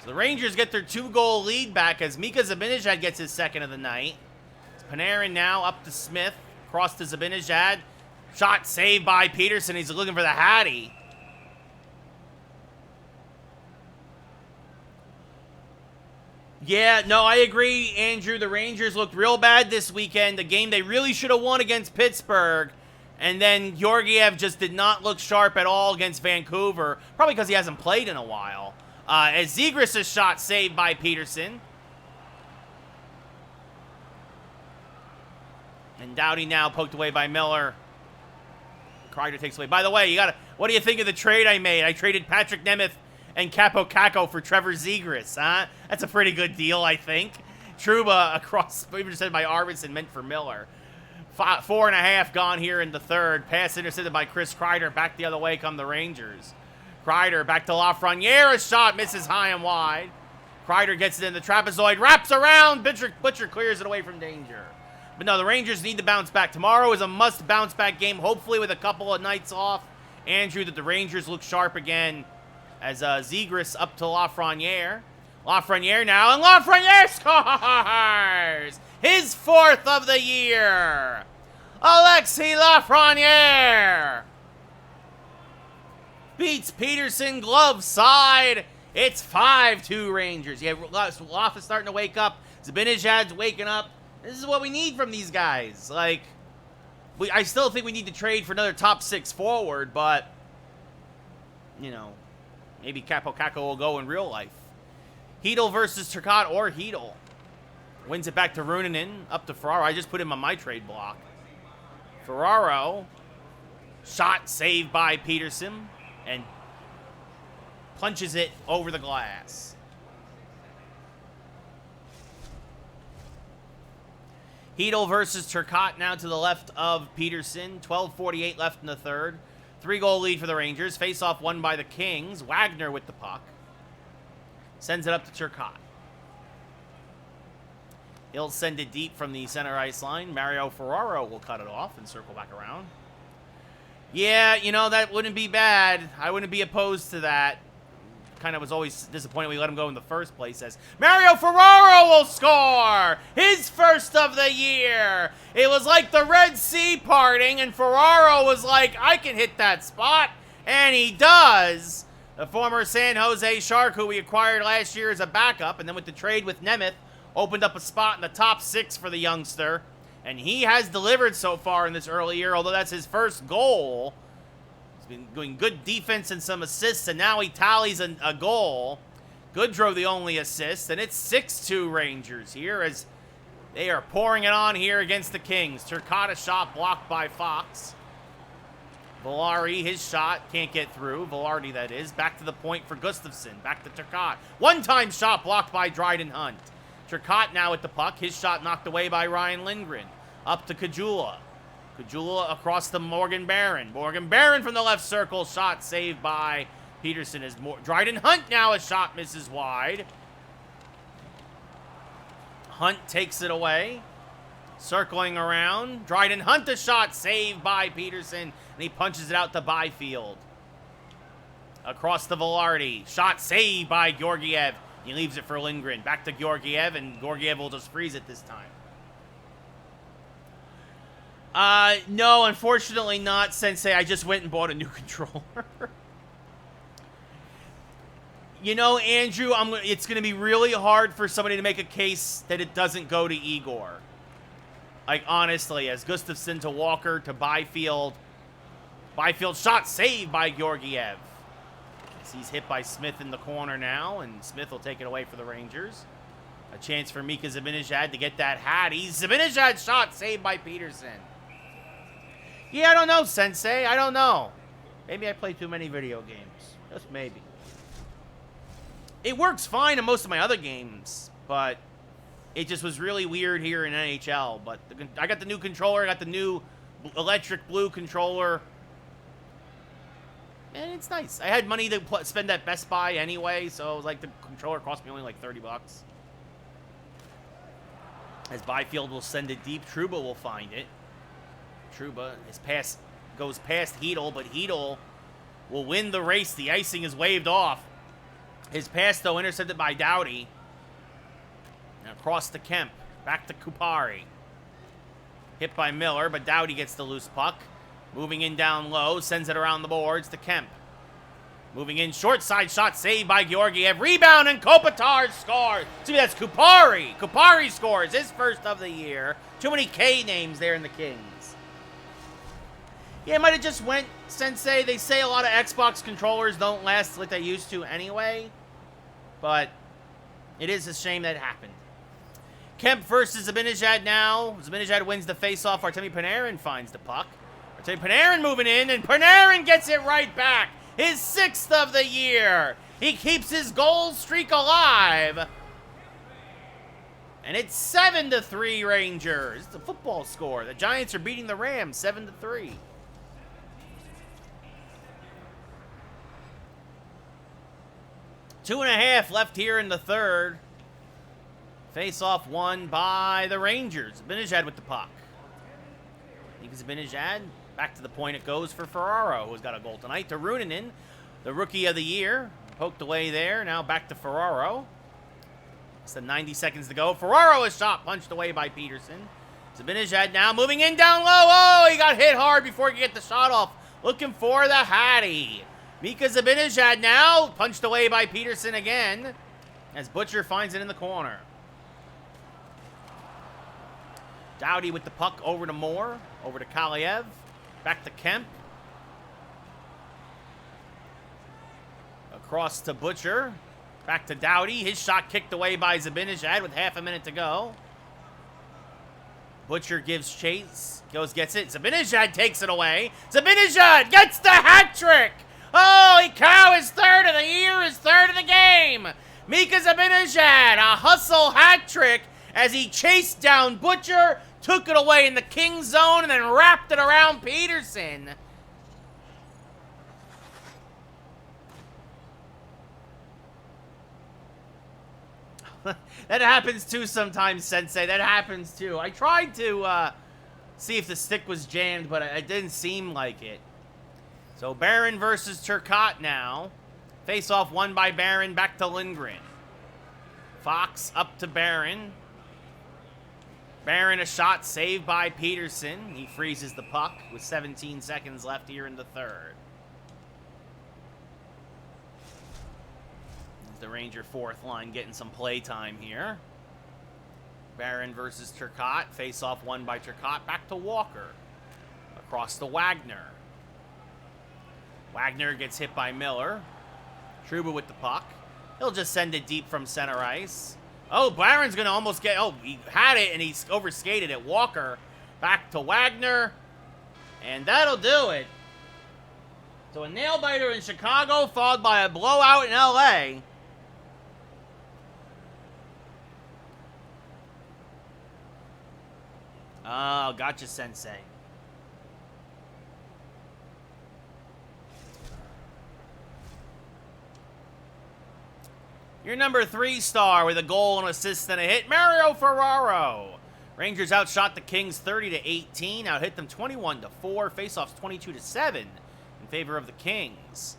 So the Rangers get their 2-goal lead back as Mika Zibanejad gets his second of the night. Panarin now up to Smith. Cross to Zibanejad. Shot saved by Peterson. He's looking for the Hattie. Yeah, no, I agree, Andrew. The Rangers looked real bad this weekend. A game they really should have won against Pittsburgh. And then Georgiev just did not look sharp at all against Vancouver. Probably because he hasn't played in a while. As Zegras' shot saved by Peterson. And Doughty now poked away by Miller. Kreider takes away. By the way, what do you think of the trade I made? I traded Patrick Nemeth and Capo Caco for Trevor Zegras, huh? That's a pretty good deal, I think. Trouba across, even said by Arvidsson, meant for Miller. 4.5 gone here in the third. Pass intercepted by Chris Kreider. Back the other way come the Rangers. Kreider back to Lafreniere. A shot misses high and wide. Kreider gets it in the trapezoid. Wraps around. Butcher clears it away from danger. But no, the Rangers need to bounce back. Tomorrow is a must bounce back game, hopefully with a couple of nights off. Andrew, that the Rangers look sharp again as Zegras up to Lafreniere. Lafreniere now, and Lafreniere scores! His 4th of the year! Alexis Lafreniere! Beats Peterson, glove side. It's 5-2 Rangers. Yeah, Loff is starting to wake up. Zibanejad's waking up. This is what we need from these guys. Like, I still think we need to trade for another top 6 forward, but, you know, maybe Capo Caco will go in real life. Hedel versus Turcotte, or Hedel. Wins it back to Runanen, up to Ferraro. I just put him on my trade block. Ferraro, shot saved by Peterson, and punches it over the glass. Hedel versus Turcotte now to the left of Peterson. 12:48 left in the third. 3-goal lead for the Rangers. Face-off won by the Kings. Wagner with the puck. Sends it up to Turcotte. He'll send it deep from the center ice line. Mario Ferraro will cut it off and circle back around. Yeah, you know, that wouldn't be bad. I wouldn't be opposed to that. Kind of was always disappointed we let him go in the first place, as Mario Ferraro will score his 1st of the year. It was like the Red Sea parting, and Ferraro was like, I can hit that spot, and he does. The former San Jose Shark, who we acquired last year as a backup, and then with the trade with Nemeth, opened up a spot in the top 6 for the youngster, and he has delivered so far in this early year, although that's his first goal. He's been doing good defense and some assists, and now he tallies a goal. Goodrow the only assist, and it's 6-2 Rangers here as they are pouring it on here against the Kings. Turcotte shot blocked by Fox. Volari, his shot, can't get through. Velarde, that is. Back to the point for Gustafsson. Back to Turcotte. One-time shot blocked by Dryden Hunt. Turcotte now at the puck. His shot knocked away by Ryan Lindgren. Up to Kajula. Kajula across to Morgan Barron. Morgan Barron from the left circle. Shot saved by Peterson is more. Dryden Hunt now, a shot misses wide. Hunt takes it away. Circling around. Dryden Hunt, a shot saved by Peterson. And he punches it out to Byfield. Across the Velarde. Shot saved by Georgiev. He leaves it for Lindgren. Back to Georgiev, and Georgiev will just freeze it this time. No, unfortunately not, Sensei. I just went and bought a new controller. You know, Andrew, it's going to be really hard for somebody to make a case that it doesn't go to Igor. Like, honestly, as Gustafsson to Walker to Byfield. Byfield shot saved by Georgiev. As he's hit by Smith in the corner now, and Smith will take it away for the Rangers. A chance for Mika Zibanejad to get that Hattie. Zibanejad shot saved by Peterson. Yeah, I don't know, Sensei. I don't know. Maybe I play too many video games. Just maybe. It works fine in most of my other games, but it just was really weird here in NHL. But I got the new controller. I got the new electric blue controller. And it's nice. I had money to spend at Best Buy anyway, so it was like the controller cost me only like 30 bucks. As Byfield will send it deep, Trouba will find it. Trouba, his pass goes past Hedel, but Hedel will win the race. The icing is waved off. His pass, though, intercepted by Doughty. And across to Kemp. Back to Kupari. Hit by Miller, but Doughty gets the loose puck. Moving in down low, sends it around the boards to Kemp. Moving in, short side shot saved by Georgiev. Rebound, and Kopitar scores. See, that's Kupari. Kupari scores his first of the year. Too many K names there in the Kings. Yeah, it might have just went, Sensei. They say a lot of Xbox controllers don't last like they used to anyway. But it is a shame that happened. Kemp versus Zibanejad now. Zibanejad wins the faceoff. Artemi Panarin finds the puck. Artemi Panarin moving in, and Panarin gets it right back. His 6th of the year. He keeps his goal streak alive. And it's 7-3 Rangers. It's a football score. The Giants are beating the Rams 7-3. Two and a half left here in the third. Face-off won by the Rangers. Zibanejad with the puck. Zibanejad, back to the point it goes for Ferraro, who's got a goal tonight. To Runanen, the Rookie of the Year. Poked away there. Now back to Ferraro. It's the 90 seconds to go. Ferraro is shot, punched away by Peterson. Zibanejad now moving in down low. Oh, he got hit hard before he could get the shot off. Looking for the Hattie. Mika Zibanejad now, punched away by Peterson again, as Butcher finds it in the corner. Doughty with the puck over to Moore, over to Kaliev, back to Kemp. Across to Butcher, back to Doughty. His shot kicked away by Zibanejad with half a minute to go. Butcher gives chase, gets it. Zibanejad takes it away. Zibanejad gets the hat trick. Holy cow, his 3rd of the year, his 3rd of the game. Mika Zibanejad, a hustle hat trick as he chased down Butcher, took it away in the King zone, and then wrapped it around Peterson. That happens too sometimes, Sensei. That happens too. I tried to see if the stick was jammed, but it didn't seem like it. So Barron versus Turcotte now. Face-off won by Barron, back to Lindgren. Fox up to Barron. Barron a shot saved by Peterson. He freezes the puck with 17 seconds left here in the third. The Ranger 4th line getting some play time here. Barron versus Turcotte. Face-off won by Turcotte. Back to Walker. Across to Wagner. Wagner gets hit by Miller. Trouba with the puck. He'll just send it deep from center ice. Oh, Barron's going to almost get... Oh, he had it, and he overskated it. Walker back to Wagner. And that'll do it. So a nail-biter in Chicago, followed by a blowout in L.A. Oh, gotcha, Sensei. Your number 3 star with a goal, an assist, and a hit, Mario Ferraro. Rangers outshot the Kings 30-18, out-hit them 21-4, faceoffs 22-7 in favor of the Kings.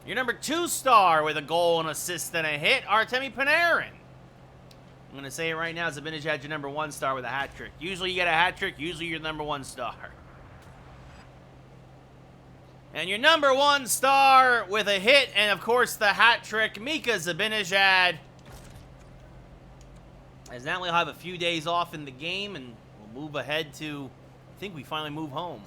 Your number 2 star with a goal, an assist, and a hit, Artemi Panarin. I'm going to say it right now, Zibanejad, your number 1 star with a hat trick. Usually you get a hat trick, usually you're number 1 star. And your number 1 star with a hit, and of course the hat trick, Mika Zibanejad. As now we'll have a few days off in the game, and we'll move ahead to, I think we finally move home.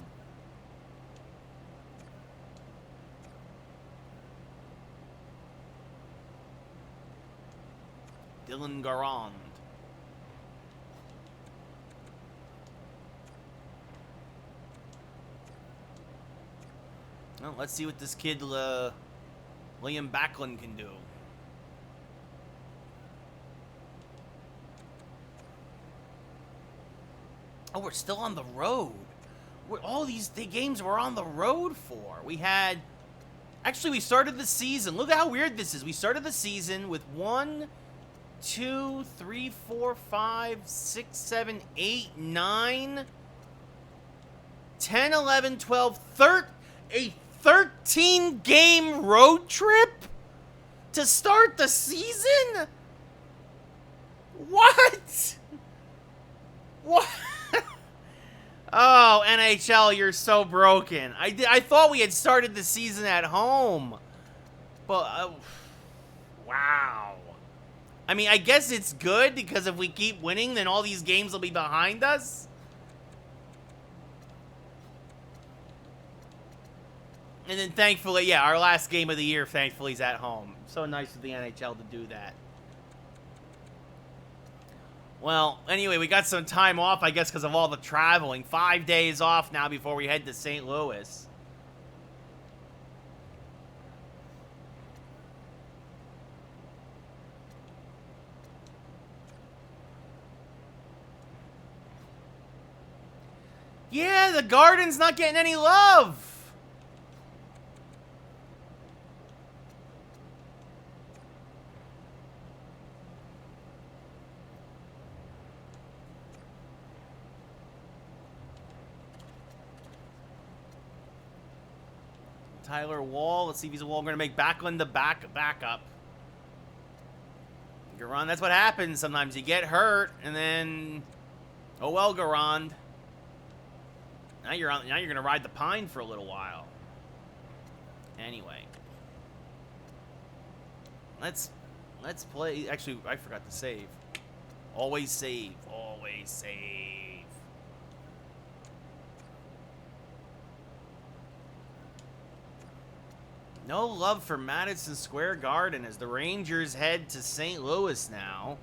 Dylan Garand. Well, let's see what this kid, Liam Backlund, can do. Oh, we're still on the road. All these games we're on the road for. We had... Actually, we started the season. Look at how weird this is. We started the season with 1, 2, 3, 4, 5, 6, 7, 8, 9, 10, 11, 12, 13... A 13-game road trip to start the season? What? What? Oh, NHL, you're so broken. I thought we had started the season at home. But, wow. I mean, I guess it's good, because if we keep winning, then all these games will be behind us. And then, thankfully, yeah, our last game of the year, thankfully, is at home. So nice of the NHL to do that. Well, anyway, we got some time off, I guess, because of all the traveling. 5 days off now before we head to St. Louis. Yeah, the Garden's not getting any love. Tyler Wall. Let's see if he's a Wall. We're going to make Backlund the backup. Garand, that's what happens sometimes. You get hurt, and then... Oh, well, Garand. Now you're going to ride the pine for a little while. Anyway. Let's play... Actually, I forgot to save. Always save. Always save. No love for Madison Square Garden as the Rangers head to St. Louis now.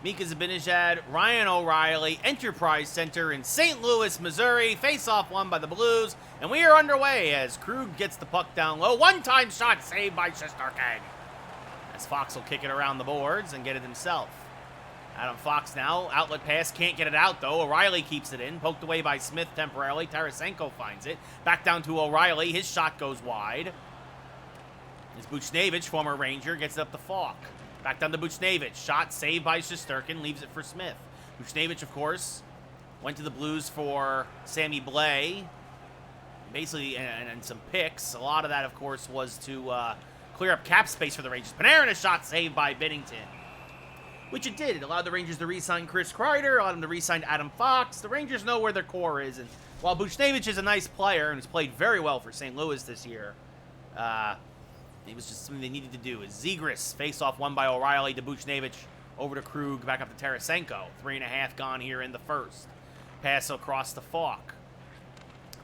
Mika Zibanejad, Ryan O'Reilly, Enterprise Center in St. Louis, Missouri. Face-off won by the Blues, and we are underway as Krug gets the puck down low. One-time shot saved by Shesterkin. As Fox will kick it around the boards and get it himself. Adam Fox now, outlet pass, can't get it out though. O'Reilly keeps it in, poked away by Smith temporarily. Tarasenko finds it. Back down to O'Reilly, his shot goes wide. As Buchnevich, former Ranger, gets it up to Falk. Back down to Buchnevich. Shot saved by Shesterkin. Leaves it for Smith. Buchnevich, of course, went to the Blues for Sammy Blais. Basically, and some picks. A lot of that, of course, was to clear up cap space for the Rangers. Panarin, a shot saved by Binnington. Which it did. It allowed the Rangers to re-sign Chris Kreider. Allowed them to re-sign Adam Fox. The Rangers know where their core is. And while Buchnevich is a nice player and has played very well for St. Louis this year, it was just something they needed to do. Is Zegras, face-off won by O'Reilly to Buchnevich, over to Krug, back up to Tarasenko. 3.5 gone here in the first. Pass across to Falk.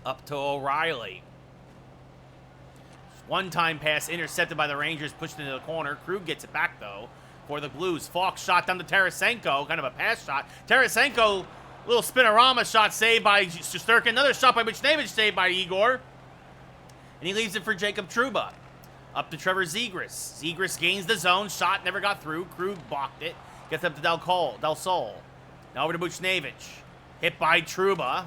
Up to O'Reilly. One-time pass intercepted by the Rangers, pushed into the corner. Krug gets it back, though. for the Blues. Falk shot down to Tarasenko, kind of a pass shot. Tarasenko, little spinorama shot saved by Shesterkin. Another shot by Buchnevich saved by Igor. And he leaves it for Jacob Trouba. Up to Trevor Zegras. Zegras gains the zone. Shot never got through. Krug blocked it. Gets up to Del Sol. Now over to Buchnevich. Hit by Trouba.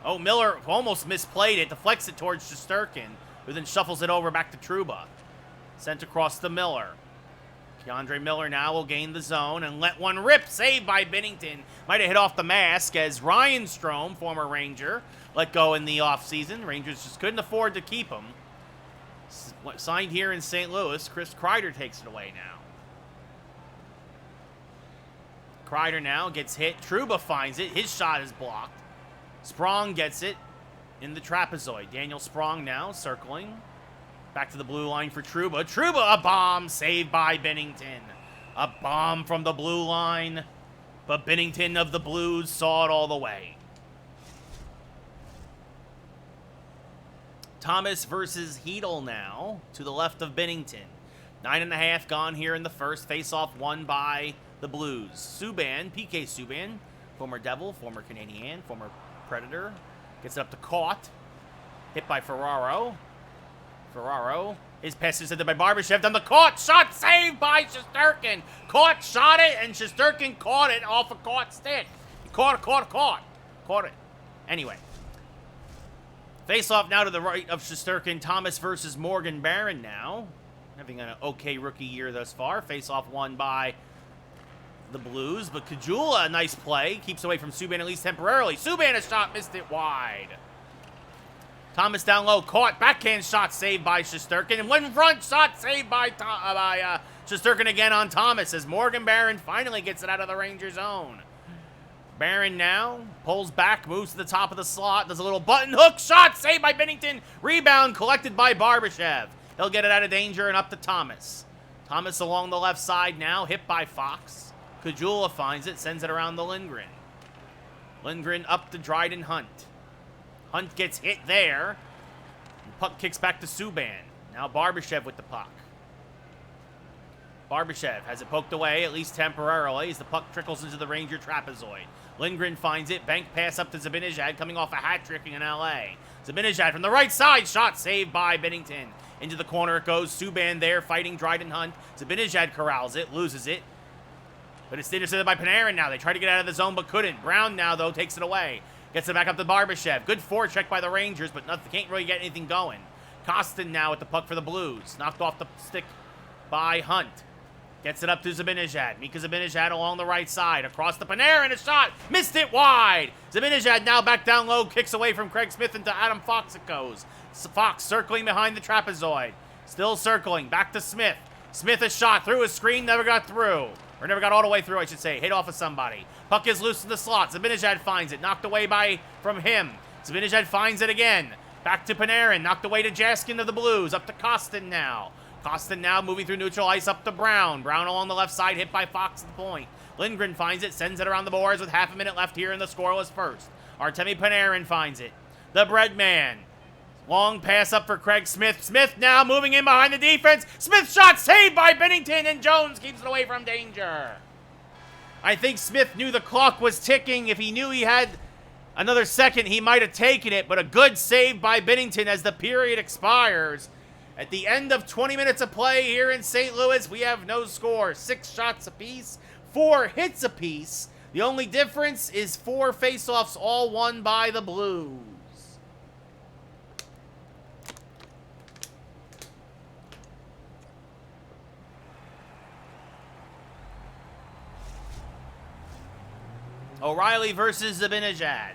Oh, Miller almost misplayed it. Deflects it towards Shesterkin, who then shuffles it over back to Trouba. Sent across to Miller. Keandre Miller now will gain the zone and let one rip. Saved by Binnington. Might have hit off the mask as Ryan Strome, former Ranger, let go in the offseason. Rangers just couldn't afford to keep him. Signed here in St. Louis. Chris Kreider takes it away now. Kreider now gets hit. Trouba finds it. His shot is blocked. Sprong gets it in the trapezoid. Daniel Sprong now circling. Back to the blue line for Trouba. Trouba, a bomb saved by Binnington. A bomb from the blue line. But Binnington of the Blues saw it all the way. Thomas versus Hedel now to the left of Binnington. 9.5 gone here in the first. Face-off won by the Blues. Subban, PK Subban, former Devil, former Canadian, former Predator. Gets it up to Caught. Hit by Ferraro. His pass is sent by Barbashev. Down the Caught. Shot saved by Shesterkin. Caught shot it, and Shesterkin caught it off a Caught stick. He caught it. Anyway. Face off now to the right of Shesterkin. Thomas versus Morgan Barron now. Having an okay rookie year thus far. Face off won by the Blues. But Kajula, a nice play. Keeps away from Subban at least temporarily. Subban a shot, missed it wide. Thomas down low, caught, backhand shot saved by Shesterkin, and one front shot saved by Shesterkin again on Thomas as Morgan Barron finally gets it out of the Ranger zone. Barron now pulls back, moves to the top of the slot, does a little button hook shot saved by Binnington, rebound collected by Barbashev. He'll get it out of danger and up to Thomas. Thomas along the left side now, hit by Fox. Kajula finds it, sends it around the Lindgren. Lindgren up to Dryden Hunt. Hunt gets hit there. The puck kicks back to Subban. Now Barbashev with the puck. Barbashev has it poked away, at least temporarily, as the puck trickles into the Ranger trapezoid. Lindgren finds it. Bank pass up to Zibanejad, coming off a hat trick in L.A. Zibanejad from the right side. Shot saved by Binnington. Into the corner it goes. Subban there fighting Dryden Hunt. Zibanejad corrals it, loses it. But it's intercepted by Panarin now. They try to get out of the zone but couldn't. Brown now, though, takes it away. Gets it back up to Barbashev. Good forecheck by the Rangers, but nothing, can't really get anything going. Kostin now with the puck for the Blues. Knocked off the stick by Hunt. Gets it up to Zibanejad. Mika Zibanejad along the right side. Across the Panarin, a shot. Missed it wide. Zibanejad now back down low. Kicks away from Craig Smith into Adam Fox it goes. Fox circling behind the trapezoid. Still circling. Back to Smith. Smith a shot through a screen. Never got through. Or never got all the way through, I should say. Hit off of somebody. Puck is loose in the slot. Zibanejad finds it. Knocked away from him. Zibanejad finds it again. Back to Panarin. Knocked away to Jaskin of the Blues. Up to Kostin now. Kostin now moving through neutral ice up to Brown. Brown along the left side, hit by Fox at the point. Lindgren finds it, sends it around the boards with half a minute left here in the scoreless first. Artemi Panarin finds it. The bread man. Long pass up for Craig Smith. Smith now moving in behind the defense. Smith shot saved by Binnington, and Jones keeps it away from danger. I think Smith knew the clock was ticking. If he knew he had another second, he might have taken it, but a good save by Binnington as the period expires. At the end of 20 minutes of play here in St. Louis, we have no score. 6 shots apiece, 4 hits apiece. The only difference is 4 faceoffs, all won by the Blues. O'Reilly versus Zibanejad.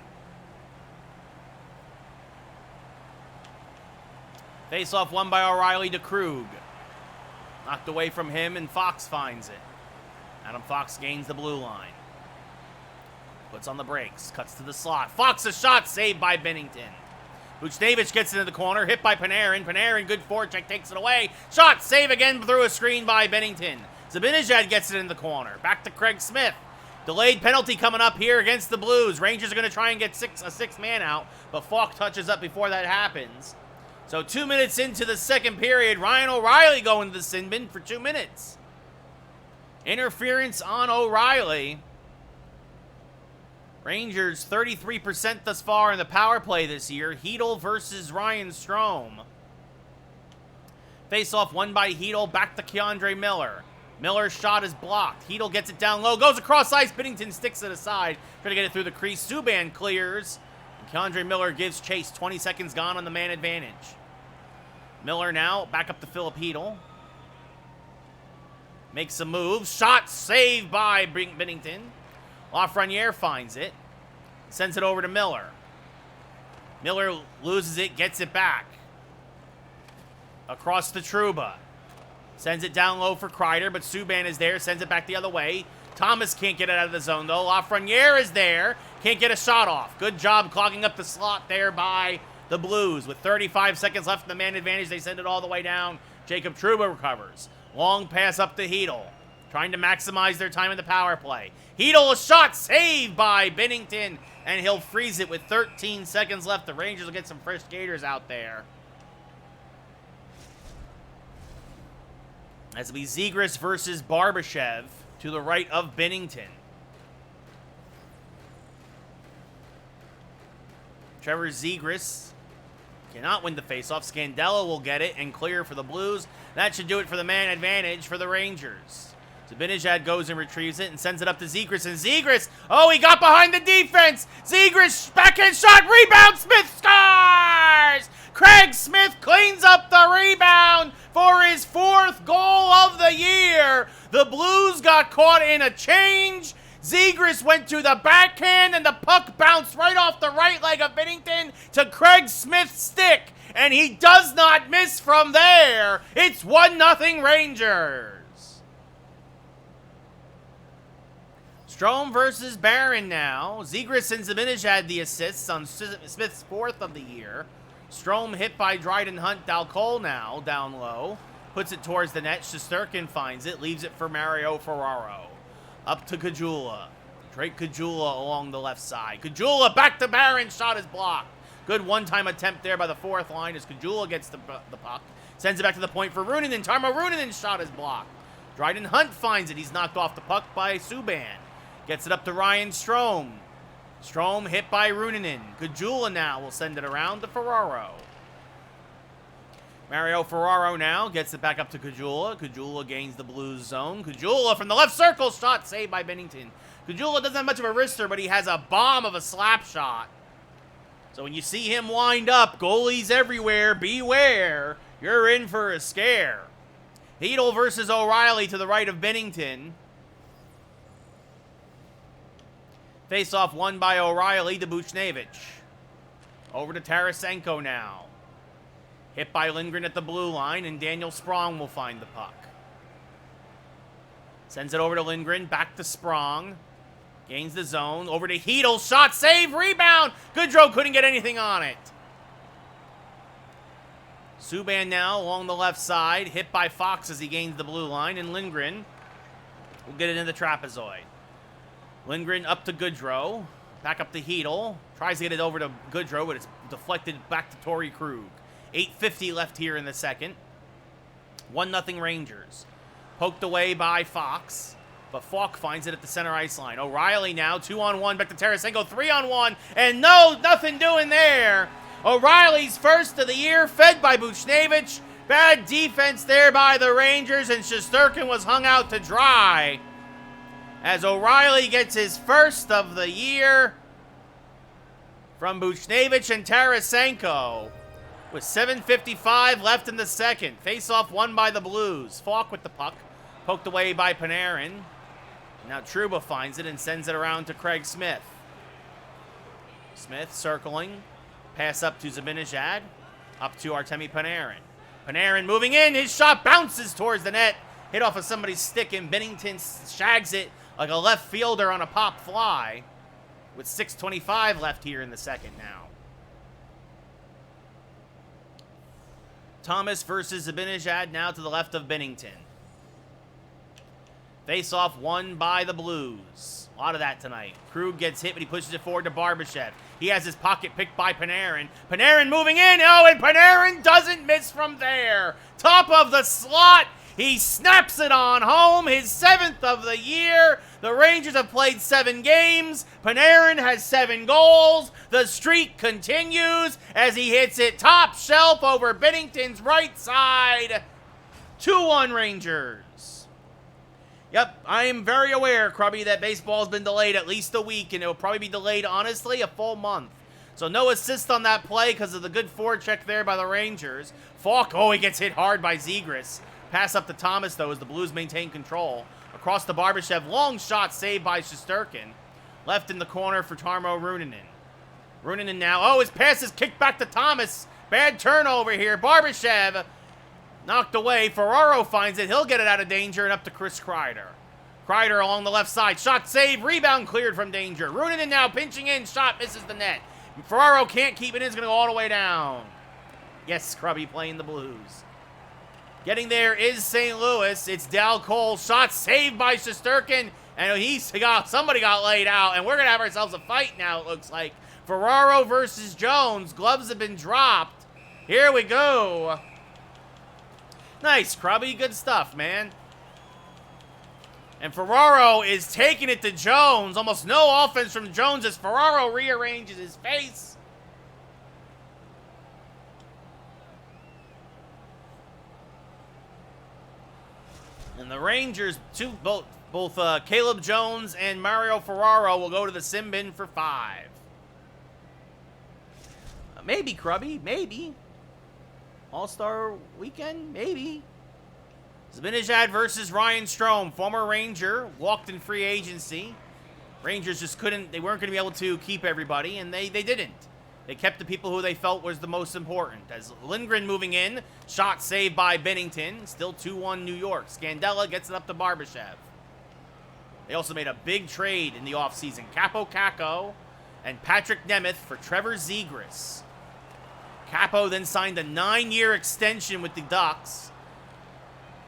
Face-off won by O'Reilly to Krug. Knocked away from him, and Fox finds it. Adam Fox gains the blue line. Puts on the brakes. Cuts to the slot. Fox a shot saved by Binnington. Buchnevich gets into the corner. Hit by Panarin. Panarin, good forecheck, takes it away. Shot save again through a screen by Binnington. Zibanejad gets it in the corner. Back to Craig Smith. Delayed penalty coming up here against the Blues. Rangers are going to try and get a sixth man out, but Falk touches up before that happens. So 2 minutes into the second period, Ryan O'Reilly going to the sin bin for 2 minutes. Interference on O'Reilly. Rangers 33% thus far in the power play this year. Hedel versus Ryan Strome. Face-off won by Hedel. Back to Keandre Miller. Miller's shot is blocked. Hedel gets it down low. Goes across ice. Binnington sticks it aside. Trying to get it through the crease. Subban clears. And Keandre Miller gives chase. 20 seconds gone on the man advantage. Miller now back up to Philip Hedel. Makes a move. Shot saved by Binnington. Lafreniere finds it. Sends it over to Miller. Miller loses it, gets it back. Across to Trouba. Sends it down low for Kreider, but Subban is there. Sends it back the other way. Thomas can't get it out of the zone, though. Lafreniere is there. Can't get a shot off. Good job clogging up the slot there by the Blues. With 35 seconds left in the man advantage, they send it all the way down. Jacob Trouba recovers. Long pass up to Hedel. Trying to maximize their time in the power play. Hedel, a shot saved by Binnington, and he'll freeze it with 13 seconds left. The Rangers will get some fresh skaters out there. As we Zegras versus Barbashev to the right of Binnington. Trevor Zegras cannot win the faceoff. Scandella will get it and clear for the Blues. That should do it for the man advantage for the Rangers. Zibanejad goes and retrieves it and sends it up to Zegras. And Zegras, oh, he got behind the defense. Zegras, backhand shot, rebound, Smith scores! Craig Smith cleans up the rebound for his 4th goal of the year. The Blues got caught in a change. Zegras went to the backhand, and the puck bounced right off the right leg of Binnington to Craig Smith's stick. And he does not miss from there. It's 1-0 Rangers. Strome versus Barron now. Zegras and Zibanejad the assists on Smith's 4th of the year. Strome hit by Dryden Hunt. Dalcol now down low. Puts it towards the net. Shesterkin finds it. Leaves it for Mario Ferraro. Up to Caggiula. Drake Caggiula along the left side. Caggiula back to Barron. Shot is blocked. Good one-time attempt there by the 4th line as Caggiula gets the puck. Sends it back to the point for Ruunanen. Tarmo Ruunanen's shot is blocked. Dryden Hunt finds it. He's knocked off the puck by Subban. Gets it up to Ryan Strome. Strome hit by Ruunanen. Caggiula now will send it around to Ferraro. Mario Ferraro now gets it back up to Caggiula. Caggiula gains the Blues zone. Caggiula from the left circle. Shot saved by Binnington. Caggiula doesn't have much of a wrister, but he has a bomb of a slap shot. So when you see him wind up, goalies everywhere, beware. You're in for a scare. Hedel versus O'Reilly to the right of Binnington. Face-off won by O'Reilly to Buchnevich. Over to Tarasenko now. Hit by Lindgren at the blue line, and Daniel Sprong will find the puck. Sends it over to Lindgren, back to Sprong. Gains the zone, over to Hedel, shot, save, rebound! Goodrow couldn't get anything on it. Subban now along the left side, hit by Fox as he gains the blue line, and Lindgren will get it in the trapezoid. Lindgren up to Goodrow. Back up to Hedel. Tries to get it over to Goodrow, but it's deflected back to Torrey Krug. 8:50 left here in the second. 1-0 Rangers. Poked away by Fox, but Falk finds it at the center ice line. O'Reilly now, 2-on-1, back to Tarasenko, 3-on-1, and no, nothing doing there. O'Reilly's first of the year, fed by Buchnevich. Bad defense there by the Rangers, and Shesterkin was hung out to dry. As O'Reilly gets his first of the year from Buchnevich and Tarasenko. With 7:55 left in the second. Face-off won by the Blues. Falk with the puck. Poked away by Panarin. Now Trouba finds it and sends it around to Craig Smith. Smith circling. Pass up to Zibanejad. Up to Artemi Panarin. Panarin moving in. His shot bounces towards the net. Hit off of somebody's stick, and Binnington shags it like a left fielder on a pop fly. With 6:25 left here in the second now. Thomas versus Zibanejad now to the left of Binnington. Face-off won by the Blues. A lot of that tonight. Krug gets hit, but he pushes it forward to Barbashev. He has his pocket picked by Panarin. Panarin moving in. Oh, and Panarin doesn't miss from there. Top of the slot. He snaps it on home, his 7th of the year. The Rangers have played 7 games. Panarin has 7 goals. The streak continues as he hits it top shelf over Binnington's right side. 2-1 Rangers. Yep, I am very aware, Krubby, that baseball's been delayed at least a week, and it will probably be delayed, honestly, a full month. So no assist on that play because of the good forecheck there by the Rangers. Falk, oh, he gets hit hard by Zegras. Pass up to Thomas, though, as the Blues maintain control. Across the Barbashev, long shot saved by Shesterkin. Left in the corner for Tarmo Ruunanen. Ruunanen now, oh, his pass is kicked back to Thomas. Bad turnover here. Barbashev knocked away. Ferraro finds it. He'll get it out of danger and up to Chris Kreider. Kreider along the left side. Shot saved. Rebound cleared from danger. Ruunanen now pinching in. Shot misses the net. Ferraro can't keep it in. It's going to go all the way down. Yes, Krubby playing the Blues. Getting there is St. Louis. It's Dal Cole. Shot saved by Shesterkin. And somebody got laid out. And we're going to have ourselves a fight now, it looks like. Ferraro versus Jones. Gloves have been dropped. Here we go. Nice, Krubby. Good stuff, man. And Ferraro is taking it to Jones. Almost no offense from Jones as Ferraro rearranges his face. And the Rangers, both Caleb Jones and Mario Ferraro will go to the sim bin for 5. Maybe, Krubby, maybe. All-Star Weekend, maybe. Zibanejad versus Ryan Strome, former Ranger, walked in free agency. Rangers just they weren't going to be able to keep everybody, and they didn't. They kept the people who they felt was the most important. As Lindgren moving in, shot saved by Binnington. Still 2-1 New York. Scandella gets it up to Barbashev. They also made a big trade in the offseason. Capo Caco and Patrick Nemeth for Trevor Zegras. Capo then signed a 9-year extension with the Ducks.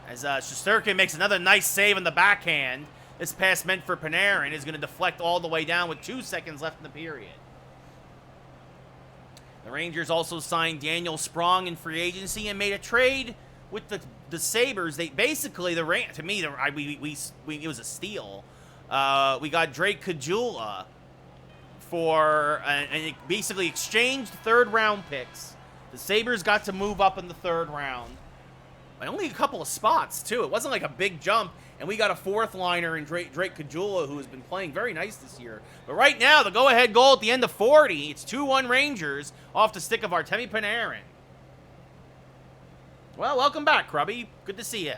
As Shesterkin makes another nice save on the backhand. This pass meant for Panarin is going to deflect all the way down with 2 seconds left in the period. The Rangers also signed Daniel Sprong in free agency and made a trade with the Sabres. They basically, to me, it was a steal. We got Drake Caggiula for, and it basically exchanged 3rd-round picks. The Sabres got to move up in the 3rd round. By only a couple of spots, too. It wasn't like a big jump. And we got a 4th-liner in Drake Caggiula, who has been playing very nice this year. But right now, the go-ahead goal at the end of 40, it's 2-1 Rangers off the stick of Artemi Panarin. Well, welcome back, Krubby. Good to see you.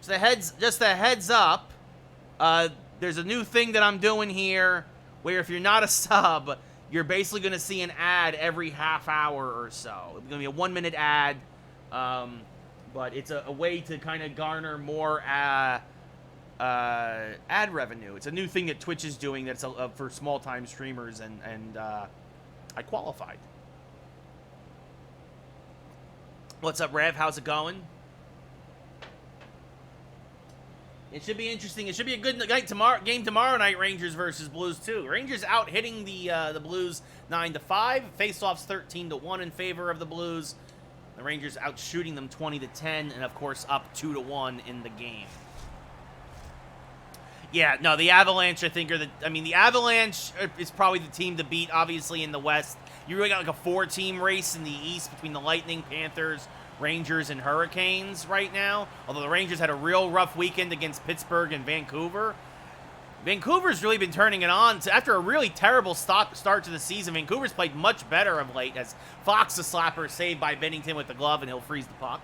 Just a heads up, there's a new thing that I'm doing here where if you're not a sub, you're basically going to see an ad every half hour or so. It's going to be a 1-minute ad. But it's a way to kind of garner more ad revenue. It's a new thing that Twitch is doing that's for small-time streamers, and I qualified. What's up, Rev? How's it going? It should be interesting. It should be a good game tomorrow night, Rangers versus Blues, too. Rangers out hitting the Blues 9-5. Faceoffs 13-1 in favor of the Blues. The Rangers out shooting them 20-10, and of course up 2-1 in the game. Yeah, no, the Avalanche, I think, the Avalanche is probably the team to beat, obviously, in the West. You really got like a 4-team race in the East between the Lightning, Panthers, Rangers, and Hurricanes right now. Although the Rangers had a real rough weekend against Pittsburgh and Vancouver. Vancouver's really been turning it on. After a really terrible start to the season, Vancouver's played much better of late as Fox, the slapper, saved by Binnington with the glove, and he'll freeze the puck.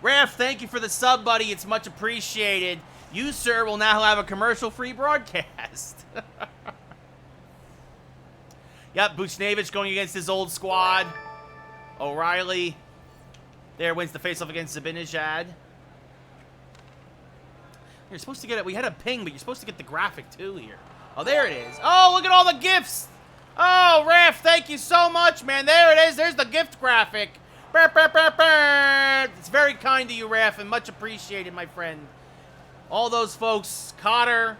Raph, thank you for the sub, buddy. It's much appreciated. You, sir, will now have a commercial-free broadcast. Yep, Buchnevich going against his old squad. O'Reilly there wins the faceoff against Zibanejad. You're supposed to get it. We had a ping, but you're supposed to get the graphic, too, here. Oh, there it is. Oh, look at all the gifts. Oh, Raph, thank you so much, man. There it is. There's the gift graphic. Burr, burr, burr, burr. It's very kind of you, Raph, and much appreciated, my friend. All those folks, Cotter,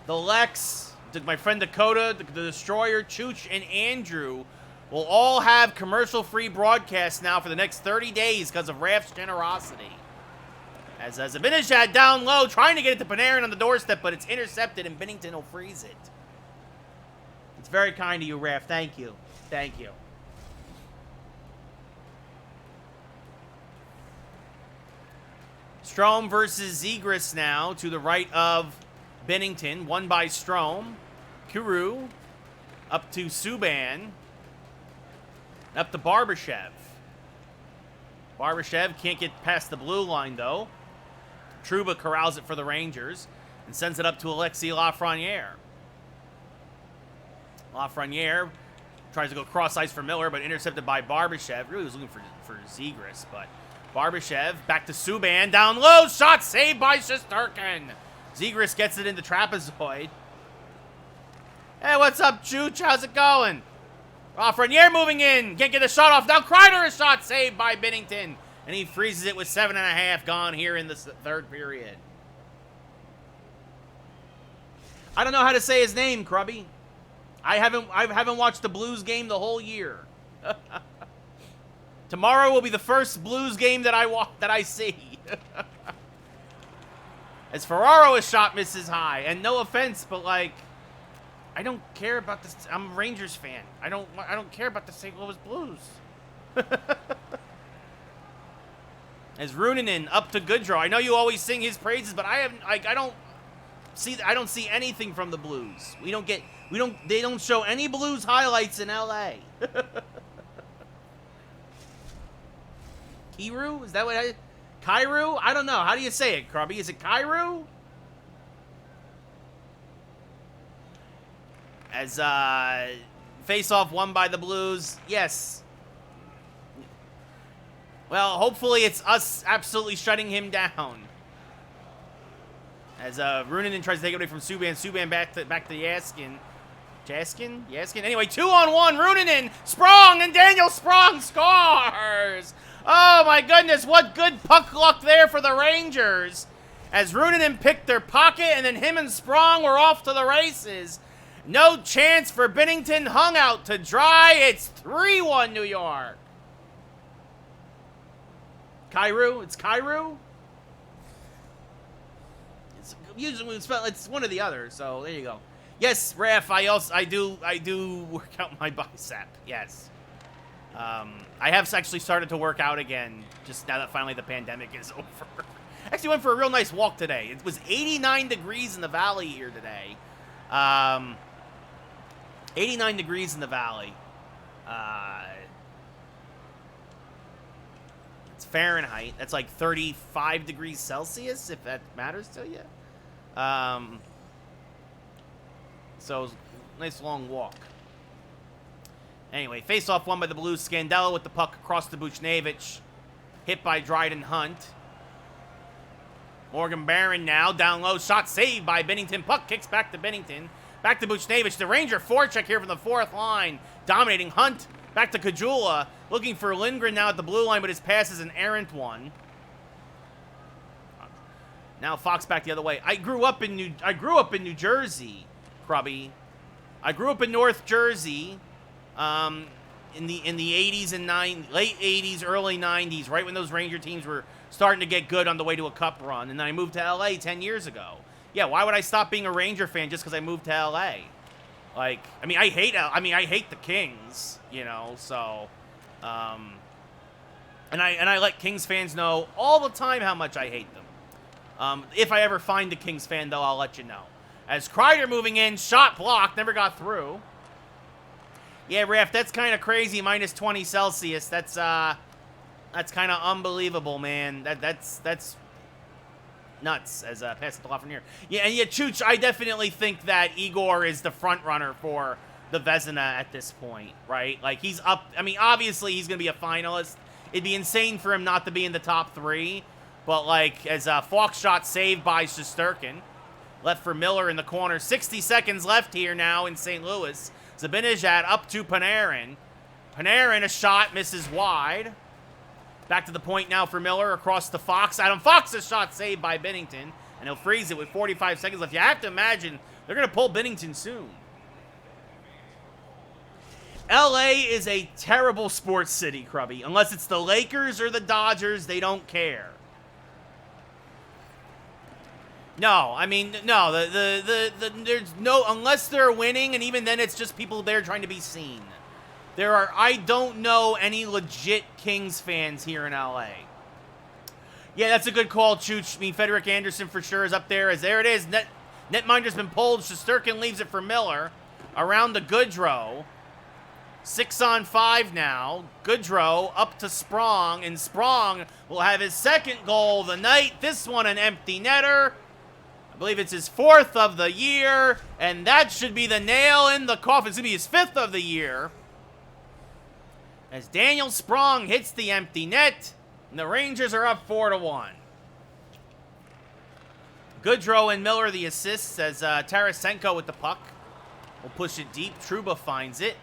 the Lex, my friend Dakota, the Destroyer, Chooch, and Andrew, We'll all have commercial-free broadcasts now for the next 30 days because of Raph's generosity. As Zibanejad down low, trying to get it to Panarin on the doorstep, but it's intercepted, and Binnington will freeze it. It's very kind of you, Raph. Thank you. Thank you. Strome versus Zegras now to the right of Binnington. Won by Strome. Kuru up to Subban. Up to Barbashev. Barbashev can't get past the blue line, though. Trouba corrals it for the Rangers and sends it up to Alexis Lafreniere. Lafreniere tries to go cross-ice for Miller, but intercepted by Barbashev. Really was looking for Zegras, but Barbashev back to Subban. Down low. Shot saved by Shesterkin. Zegras gets it into trapezoid. Hey, what's up, Chooch? How's it going? Lafreniere moving in. Can't get the shot off. Now Kreider, a shot saved by Binnington. And he freezes it with 7.5 gone here in the third period. I don't know how to say his name, Krubby. I haven't watched the Blues game the whole year. Tomorrow will be the first Blues game that I see. As Ferraro, a shot misses high. And no offense, but like, I don't care about this. I'm a Rangers fan. I don't care about the St. Louis Blues. As Runinen up to Goodrow. I know you always sing his praises, but I don't see anything from the Blues. They don't show any Blues highlights in LA. Kiru? Is that what Kairu? I don't know. How do you say it, Krubby? Is it Kairu? As face-off won by the Blues. Yes. Well, hopefully it's us absolutely shutting him down. As Runinen tries to take it away from Subban. Subban back to Yaskin. Yaskin? Anyway, 2-on-1. Runinen, Sprong, and Daniel Sprong scores! Oh my goodness, what good puck luck there for the Rangers. As Runinen picked their pocket, and then him and Sprong were off to the races. No chance for Binnington, hung out to dry. It's 3-1 New York. Kairu? It's Kairu? It's usually it's one or the other, so there you go. Yes, Raph, I do work out my bicep. Yes. I have actually started to work out again, just now that finally the pandemic is over. Actually went for a real nice walk today. It was 89 degrees in the valley here today. 89 degrees in the valley. It's Fahrenheit. That's like 35 degrees Celsius, if that matters to you. So, nice long walk. Anyway, face-off won by the Blues. Scandella with the puck across to Buchnevich. Hit by Dryden Hunt. Morgan Barron now down low. Shot saved by Binnington. Puck kicks back to Binnington. Back to Buchnevich. The Ranger forecheck here from the fourth line. Dominating Hunt. Back to Kajula. Looking for Lindgren now at the blue line, but his pass is an errant one. Now Fox back the other way. I grew up in New Jersey, Krubby. I grew up in North Jersey. In the 80s and late 80s, early 90s, right when those Ranger teams were starting to get good on the way to a cup run. And then I moved to LA 10 years ago. Yeah, why would I stop being a Ranger fan just because I moved to LA? Like, I mean, I hate the Kings, you know, so, and I let Kings fans know all the time how much I hate them. If I ever find a Kings fan, though, I'll let you know. As Kreider moving in, shot blocked, never got through. Yeah, Raph, that's kind of crazy, minus 20 Celsius. That's kind of unbelievable, man. That's nuts, as pass it to Lafreniere. Yeah, and yeah, Chooch, I definitely think that Igor is the front runner for the Vezina at this point, right? Like, he's up. I mean, obviously, he's going to be a finalist. It'd be insane for him not to be in the top three. But, like, as Fox shot saved by Shesterkin. Left for Miller in the corner. 60 seconds left here now in St. Louis. Zibanejad up to Panarin. Panarin, a shot, misses wide. Back to the point now for Miller, across to Fox. Adam Fox, a shot saved by Binnington. And he'll freeze it with 45 seconds left. You have to imagine they're going to pull Binnington soon. LA is a terrible sports city, Krubby. Unless it's the Lakers or the Dodgers, they don't care. No, I mean, no, there's no, unless they're winning, and even then it's just people there trying to be seen. I don't know any legit Kings fans here in LA. Yeah, that's a good call, Chooch. I mean, Frederick Anderson for sure is up there. There it is. Netminder's been pulled. Shesterkin leaves it for Miller. Around to Goodrow. 6-on-5 now. Goodrow up to Sprong, and Sprong will have his second goal of the night. This one an empty netter. I believe it's his 4th of the year, and that should be the nail in the coffin. It's going to be his 5th of the year. As Daniel Sprong hits the empty net, and the Rangers are up 4-1. Goodrow and Miller the assists as Tarasenko with the puck. Will push it deep. Trouba finds it.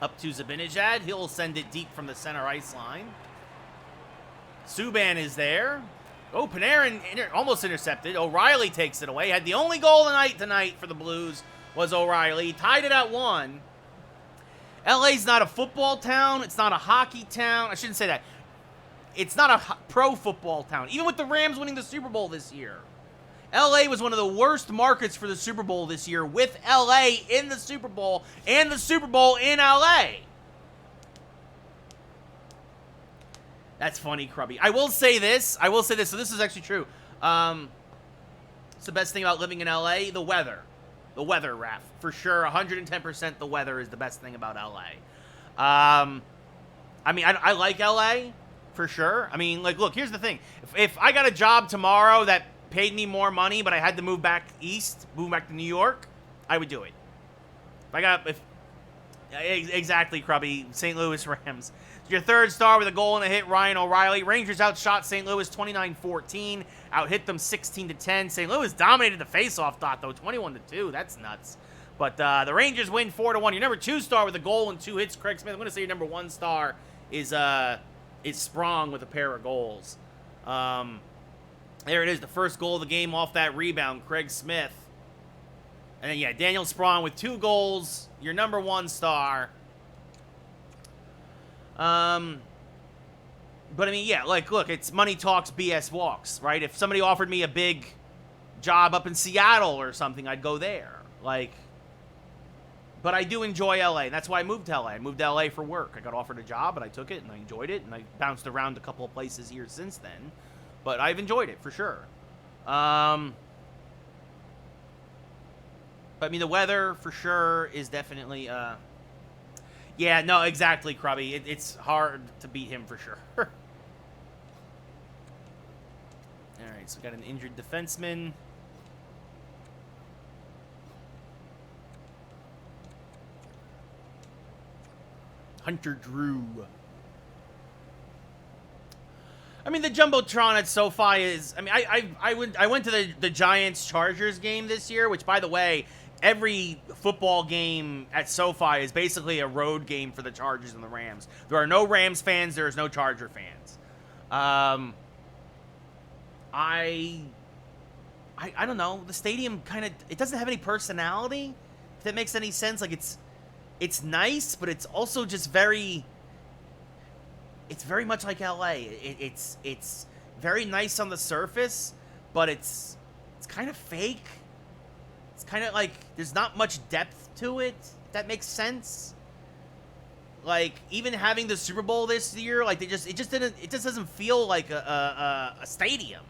Up to Zibanejad. He'll send it deep from the center ice line. Subban is there. Oh, Panarin almost intercepted. O'Reilly takes it away. Had the only goal of the night tonight for the Blues was O'Reilly. Tied it at 1. LA's not a football town. It's not a hockey town. I shouldn't say that. It's not a pro football town. Even with the Rams winning the Super Bowl this year. LA was one of the worst markets for the Super Bowl this year, with LA in the Super Bowl and the Super Bowl in LA. That's funny, Krubby. I will say this. So this is actually true. It's the best thing about living in LA, the weather. The weather, Raph. For sure, 110% the weather is the best thing about LA. I mean, I like LA, for sure. I mean, like, look, here's the thing. If I got a job tomorrow that paid me more money, but I had to move back east, move back to New York, I would do it. Exactly, Krubby. St. Louis Rams. Your third star with a goal and a hit, Ryan O'Reilly. Rangers outshot St. Louis 29-14. Out-hit them 16-10. St. Louis dominated the face-off dot, though, 21-2. That's nuts. But the Rangers win 4-1. Your number 2 star with a goal and 2 hits, Craig Smith. I'm going to say your number 1 star is Sprong with a pair of goals. There it is, the first goal of the game off that rebound, Craig Smith. And then, yeah, Daniel Sprong with 2 goals, your number 1 star. But, I mean, yeah, like, look, it's money talks, BS walks, right? If somebody offered me a big job up in Seattle or something, I'd go there. Like, but I do enjoy LA, and that's why I moved to LA. I moved to LA for work. I got offered a job, and I took it, and I enjoyed it, and I bounced around a couple of places here since then. But I've enjoyed it, for sure. But, I mean, the weather, for sure, is definitely, yeah, no, exactly, Krubby. It's hard to beat him, for sure. All right, so we got an injured defenseman. Hunter Drew. I mean, the Jumbotron at SoFi is... I mean, I went to the Giants-Chargers game this year, which, by the way, every football game at SoFi is basically a road game for the Chargers and the Rams. There are no Rams fans. There is no Charger fans. I don't know. The stadium kind of... It doesn't have any personality, if that makes any sense. Like, it's nice, but it's also just very... It's very much like LA. It's very nice on the surface, but it's kind of fake. It's kind of like there's not much depth to it. If that makes sense. Like even having the Super Bowl this year, like it just doesn't feel like a stadium.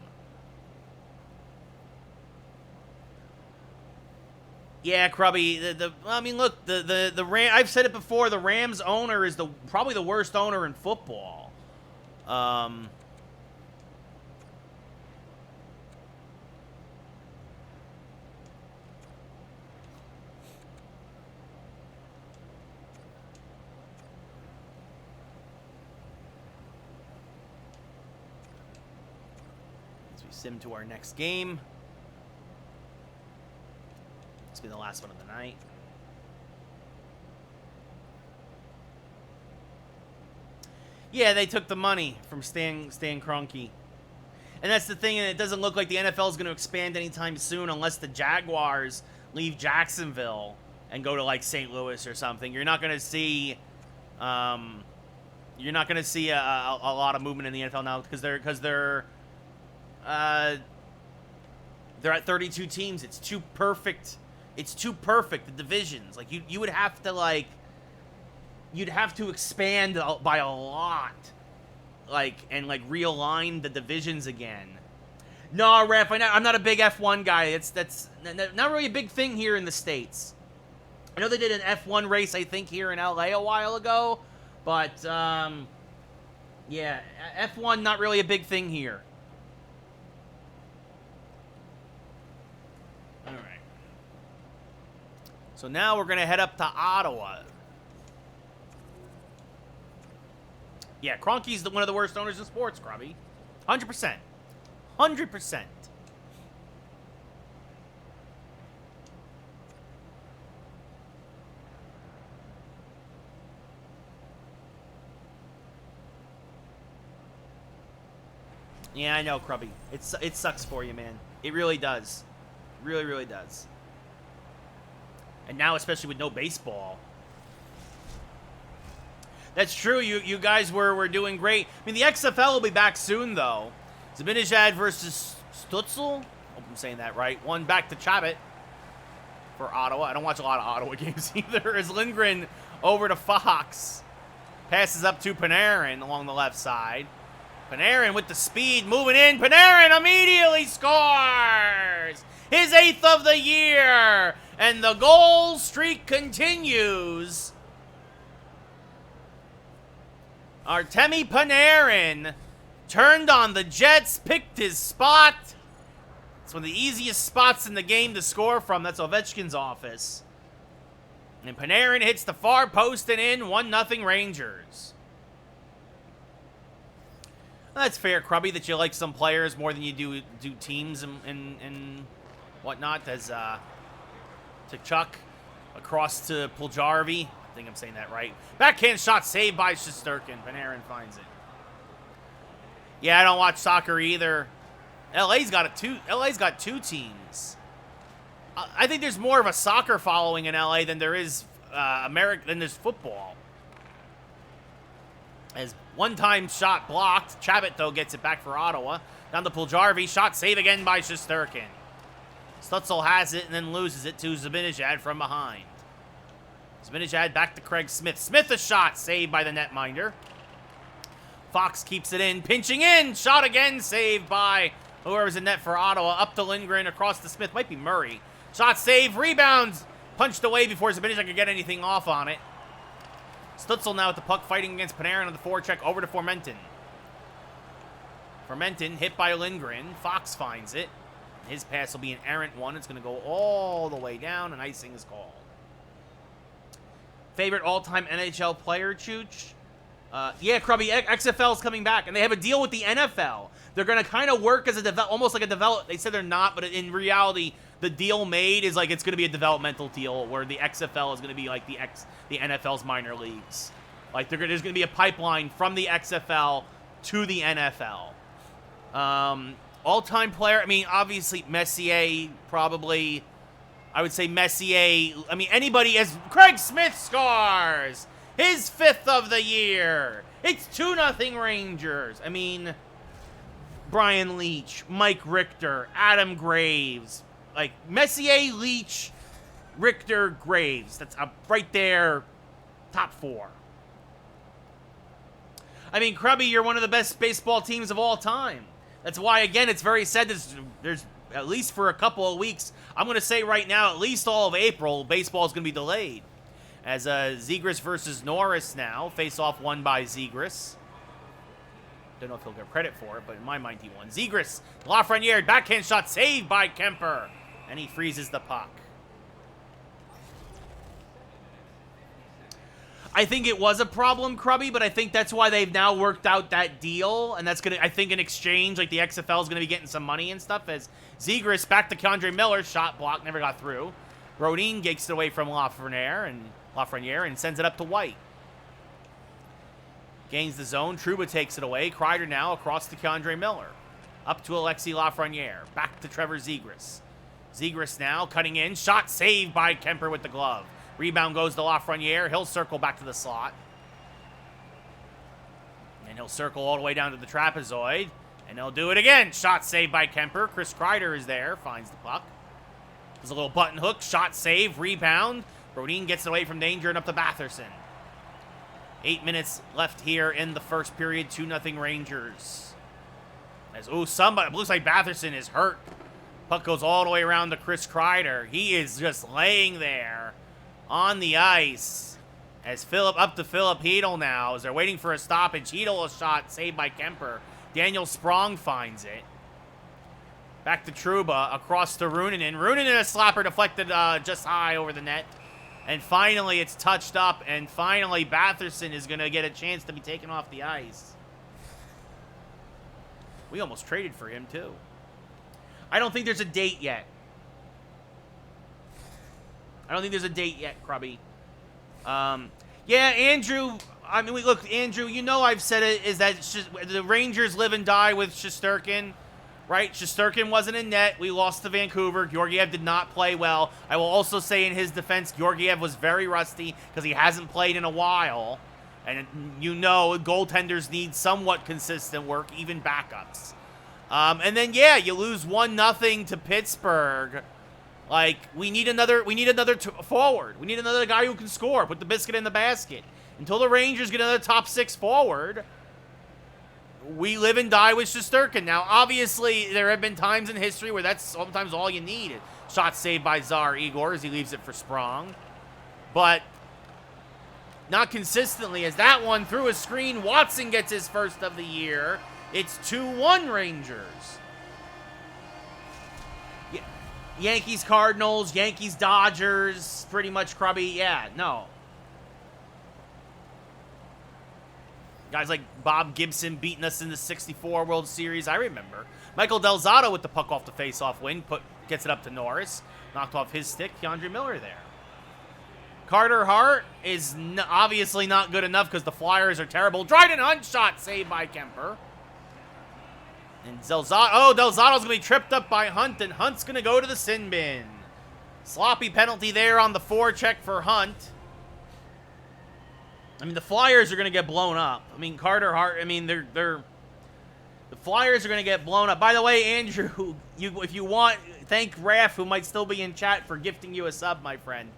Yeah, Krubby. I mean, look, the Ram. I've said it before. The Rams owner is probably the worst owner in football. As we sim to our next game. This will be the last one of the night. Yeah, they took the money from Stan Kroenke. And that's the thing, and it doesn't look like the NFL is going to expand anytime soon unless the Jaguars leave Jacksonville and go to like St. Louis or something. You're not gonna see, a lot of movement in the NFL now because they're at 32 teams. It's too perfect. It's too perfect. The divisions, like you would have to like, you'd have to expand by a lot, like and like realign the divisions again. No, ref, I'm not a big F1 guy. That's not really a big thing here in the States. I know they did an F1 race, I think, here in LA a while ago, but yeah, F1 not really a big thing here. All right. So now we're gonna head up to Ottawa. Yeah, Kroenke's one of the worst owners in sports, Grubby. 100%. 100%. Yeah, I know, Krubby. It sucks for you, man. It really does. Really, really does. And now, especially with no baseball. That's true. You guys were doing great. I mean, the XFL will be back soon, though. Zibanejad versus Stutzel. Hope I'm saying that right. One back to Chabot for Ottawa. I don't watch a lot of Ottawa games either. As Lindgren over to Fox. Passes up to Panarin along the left side. Panarin with the speed, moving in. Panarin immediately scores! His 8th of the year! And the goal streak continues. Artemi Panarin turned on the Jets, picked his spot. It's one of the easiest spots in the game to score from. That's Ovechkin's office. And Panarin hits the far post and in. 1-0 Rangers. Well, that's fair, Krubby, that you like some players more than you do teams and whatnot. As Tkachuk across to Puljujarvi. I think I'm saying that right. Backhand shot saved by Shesterkin. Panarin finds it. Yeah, I don't watch soccer either. LA's got two teams. I think there's more of a soccer following in LA than there is than there's football. As one-time shot blocked. Chabot, though, gets it back for Ottawa. Down to Puljujarvi. Shot save again by Shesterkin. Stutzel has it and then loses it to Zibanejad from behind. Zibanejad back to Craig Smith. Smith a shot. Saved by the netminder. Fox keeps it in. Pinching in. Shot again. Saved by whoever's in net for Ottawa. Up to Lindgren. Across to Smith. Might be Murray. Shot save. Rebounds. Punched away before Zibanejad could get anything off on it. Stutzel now with the puck fighting against Panarin on the forecheck over to Formenton. Formenton hit by Lindgren. Fox finds it. His pass will be an errant one. It's going to go all the way down, and icing is called. Favorite all-time NHL player, Chooch? Yeah, Krubby, XFL is coming back, and they have a deal with the NFL. They're going to kind of work as almost like a develop. They said they're not, but in reality, the deal made is like it's going to be a developmental deal where the XFL is going to be like the NFL's minor leagues. Like there's going to be a pipeline from the XFL to the NFL. All-time player, I mean, obviously Messier probably. I would say Messier. I mean, anybody as Craig Smith scores his 5th of the year. It's 2-0 Rangers. I mean, Brian Leetch, Mike Richter, Adam Graves. Like, Messier, Leetch, Richter, Graves. That's right there, top 4. I mean, Krubby, you're one of the best baseball teams of all time. That's why, again, it's very sad there's at least for a couple of weeks, I'm going to say right now, at least all of April, baseball is going to be delayed. As Zegras versus Norris now. Face-off won by Zegras. Don't know if he'll get credit for it, but in my mind, he won. Zegras, Lafreniere, backhand shot saved by Kemper. And he freezes the puck. I think it was a problem, Krubby, but I think that's why they've now worked out that deal. And that's going to, I think, in exchange, like the XFL is going to be getting some money and stuff. As Zegras back to K'Andre Miller, shot blocked, never got through. Rodin gets it away from Lafreniere and sends it up to White. Gains the zone. Trouba takes it away. Kreider now across to K'Andre Miller. Up to Alexis Lafreniere. Back to Trevor Zegras. Zegras now cutting in. Shot saved by Kemper with the glove. Rebound goes to Lafreniere. He'll circle back to the slot. And he'll circle all the way down to the trapezoid. And he'll do it again. Shot saved by Kemper. Chris Kreider is there. Finds the puck. There's a little button hook. Shot save. Rebound. Brodin gets away from danger and up to Batherson. 8 minutes left here in the first period. 2-0 Rangers. Somebody, looks like Batherson is hurt. Puck goes all the way around to Chris Kreider. He is just laying there on the ice. As up to Philip Hedl now. As they're waiting for a stoppage. Hedl a shot saved by Kemper. Daniel Sprong finds it. Back to Trouba. Across to Ruunanen. Ruunanen a slapper deflected just high over the net. And finally it's touched up. And finally Batherson is going to get a chance to be taken off the ice. We almost traded for him too. I don't think there's a date yet. Krubby. Yeah, Andrew. I mean, look, Andrew. You know, I've said it is that the Rangers live and die with Shesterkin, right? Shesterkin wasn't in net. We lost to Vancouver. Georgiev did not play well. I will also say in his defense, Georgiev was very rusty because he hasn't played in a while, and you know, goaltenders need somewhat consistent work, even backups. And then yeah, you lose 1-0 to Pittsburgh. Like, we need another forward. We need another guy who can score. Put the biscuit in the basket. Until the Rangers get another top 6 forward, we live and die with Shesterkin. Now, obviously, there have been times in history where that's sometimes all you need. Shot saved by Tsar Igor as he leaves it for Sprong. But not consistently, as that one through a screen. Watson gets his first of the year. It's 2-1 Rangers. Yankees, Cardinals, Yankees, Dodgers, pretty much Krubby. Yeah, no. Guys like Bob Gibson beating us in the 64 World Series, I remember. Michael Del Zotto with the puck off the face-off wing, gets it up to Norris. Knocked off his stick, Keandre Miller there. Carter Hart is obviously not good enough because the Flyers are terrible. Dryden Hunt shot saved by Kemper. And Del Zotto's going to be tripped up by Hunt, and Hunt's going to go to the sin bin. Sloppy penalty there on the forecheck for Hunt. I mean, the Flyers are going to get blown up. I mean, Carter Hart, I mean, the Flyers are going to get blown up. By the way, Andrew, if you want, thank Raph, who might still be in chat, for gifting you a sub, my friend.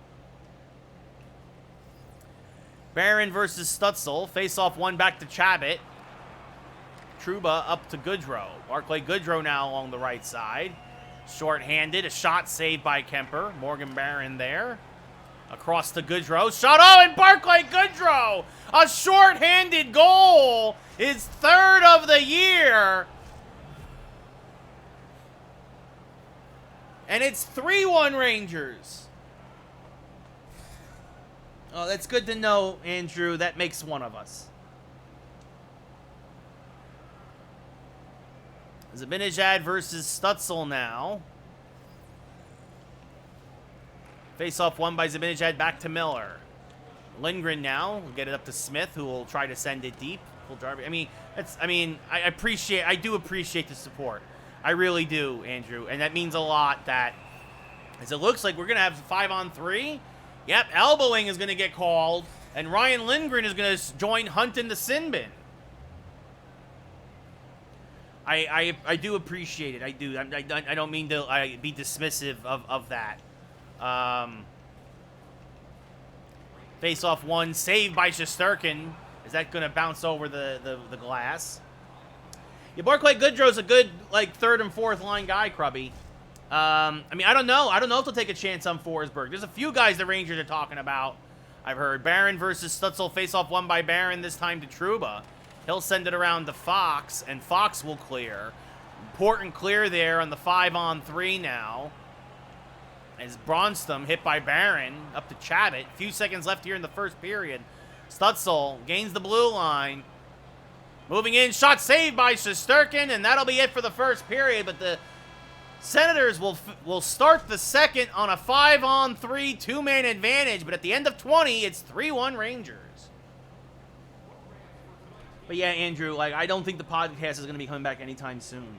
Barron versus Stutzel. Face-off one back to Chabot. Trouba up to Goodrow. Barclay Goodrow now along the right side. Short-handed. A shot saved by Kemper. Morgan Barron there. Across to Goodrow. Shot. Oh, and Barclay Goodrow! A short-handed goal! His third of the year! And it's 3-1 Rangers. Oh, that's good to know, Andrew. That makes one of us. Zibanejad versus Stutzel now. Face-off won by Zibanejad, back to Miller. Lindgren now will get it up to Smith, who will try to send it deep. I do appreciate the support. I really do, Andrew, and that means a lot. That, as it looks like we're gonna have 5-on-3. Yep, elbowing is gonna get called, and Ryan Lindgren is gonna join Hunt in the sin bin. I do appreciate it. I do. I don't mean to be dismissive of that. Face-off one, saved by Shesterkin. Is that going to bounce over the glass? Yeah, Barclay Goodrow's a good, like, third and fourth line guy, Krubby. I mean, I don't know. I don't know if they'll take a chance on Forsberg. There's a few guys the Rangers are talking about, I've heard. Barron versus Stutzel. Face-off one by Barron, this time to Trouba. He'll send it around to Fox, and Fox will clear. Important clear there on the 5-on-3 now. As Bronstam hit by Barron up to Chabot. A few seconds left here in the first period. Stutzel gains the blue line. Moving in, shot saved by Shesterkin, and that'll be it for the first period. But the Senators will start the second on a 5-on-3 two-man advantage. But at the end of 20, it's 3-1 Rangers. But yeah, Andrew, like, I don't think the podcast is going to be coming back anytime soon.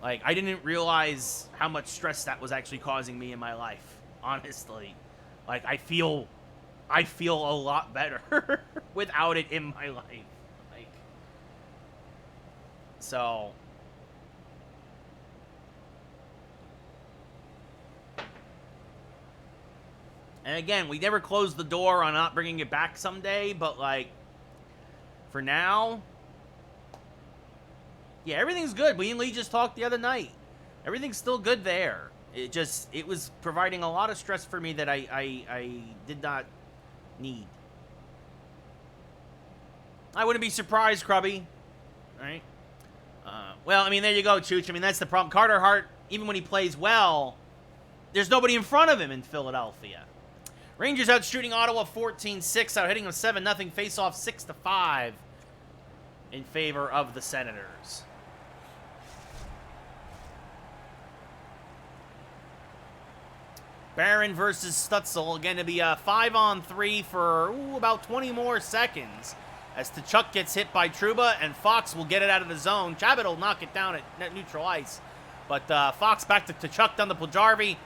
Like, I didn't realize how much stress that was actually causing me in my life, honestly. Like, I feel a lot better without it in my life. Like, so. And again, we never closed the door on not bringing it back someday, but like, for now, yeah, everything's good. We and Lee just talked the other night. Everything's still good there. It was providing a lot of stress for me that I did not need. I wouldn't be surprised, Krubby. Right? Well, I mean, there you go, Chooch. I mean, that's the problem. Carter Hart, even when he plays well, there's nobody in front of him in Philadelphia. Rangers out shooting Ottawa 14-6, out hitting them 7-0, face-off 6-5 in favor of the Senators. Barron versus Stutzel, again to be a 5-on-3 for about 20 more seconds. As Tkachuk gets hit by Trouba, and Fox will get it out of the zone. Chabot will knock it down at net neutral ice. But Fox back to Tkachuk down to Puljujarvi.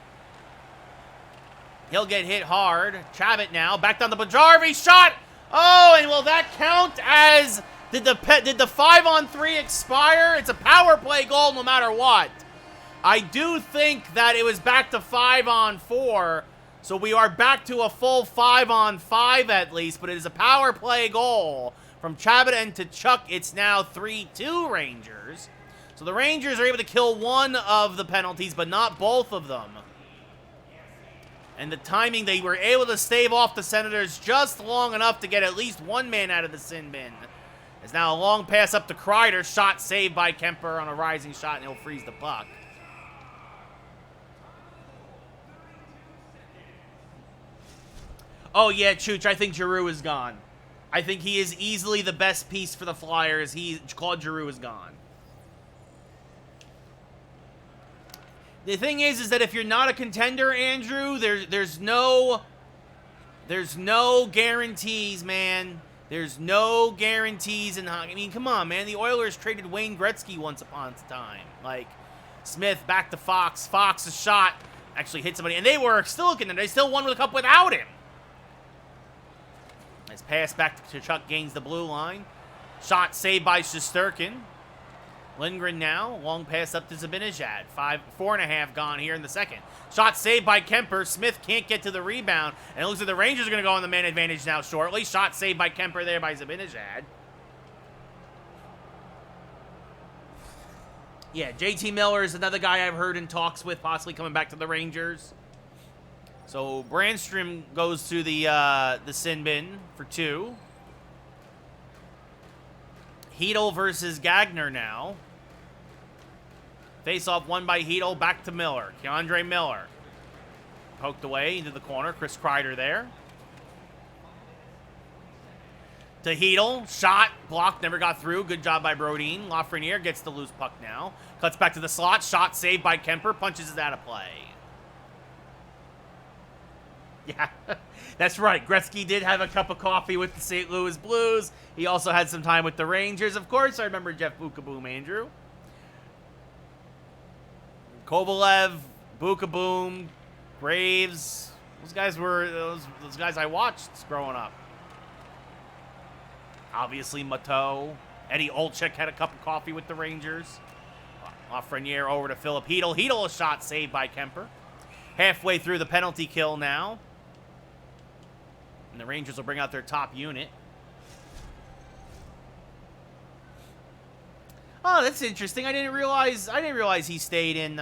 He'll get hit hard. Chabot now, back down to Puljujarvi. Shot! Oh, and will that count as... Did the 5-on-3 expire? It's a power play goal no matter what. I do think that it was back to 5-on-4. So we are back to a full 5-on-5 at least, but it is a power play goal from Chabot and Tkachuk. It's now 3-2 Rangers. So the Rangers are able to kill one of the penalties, but not both of them. And the timing, they were able to stave off the Senators just long enough to get at least one man out of the sin bin. There's now a long pass up to Kreider, shot saved by Kemper on a rising shot, and he'll freeze the puck. Oh, yeah, Chooch, I think Giroux is gone. I think he is easily the best piece for the Flyers. Claude Giroux is gone. The thing is that if you're not a contender, Andrew, there's no guarantees, man. There's no guarantees in hockey. I mean, come on, man. The Oilers traded Wayne Gretzky once upon a time. Like, Smith back to Fox. Fox, a shot, actually hit somebody. And they were still looking, and they still won with a cup without him. Nice pass back to Tkachuk, gains the blue line. Shot saved by Shesterkin. Lindgren now, long pass up to Zibanejad. 4.5 gone here in the second. Shot saved by Kemper. Smith can't get to the rebound. And it looks like the Rangers are going to go on the man advantage now shortly. Shot saved by Kemper there by Zibanejad. Yeah, JT Miller is another guy I've heard in talks with, possibly coming back to the Rangers. So Brandstrom goes to the sin bin for 2. Hedel versus Gagner now. Face-off won by Hedel, back to Miller. Keandre Miller. Poked away into the corner. Chris Kreider there. To Hedel. Shot. Blocked. Never got through. Good job by Brodin. Lafreniere gets the loose puck now. Cuts back to the slot. Shot saved by Kemper. Punches it out of play. Yeah, that's right. Gretzky did have a cup of coffee with the St. Louis Blues. He also had some time with the Rangers. Of course, I remember Jeff Bukaboom, Andrew. Kovalev, Bukaboom, Graves. Those guys were those guys I watched growing up. Obviously, Mateau. Eddie Olczyk had a cup of coffee with the Rangers. Lafreniere over to Philip Hedel. Hedel, a shot saved by Kemper. Halfway through the penalty kill now. And the Rangers will bring out their top unit. Oh, that's interesting. I didn't realize he stayed in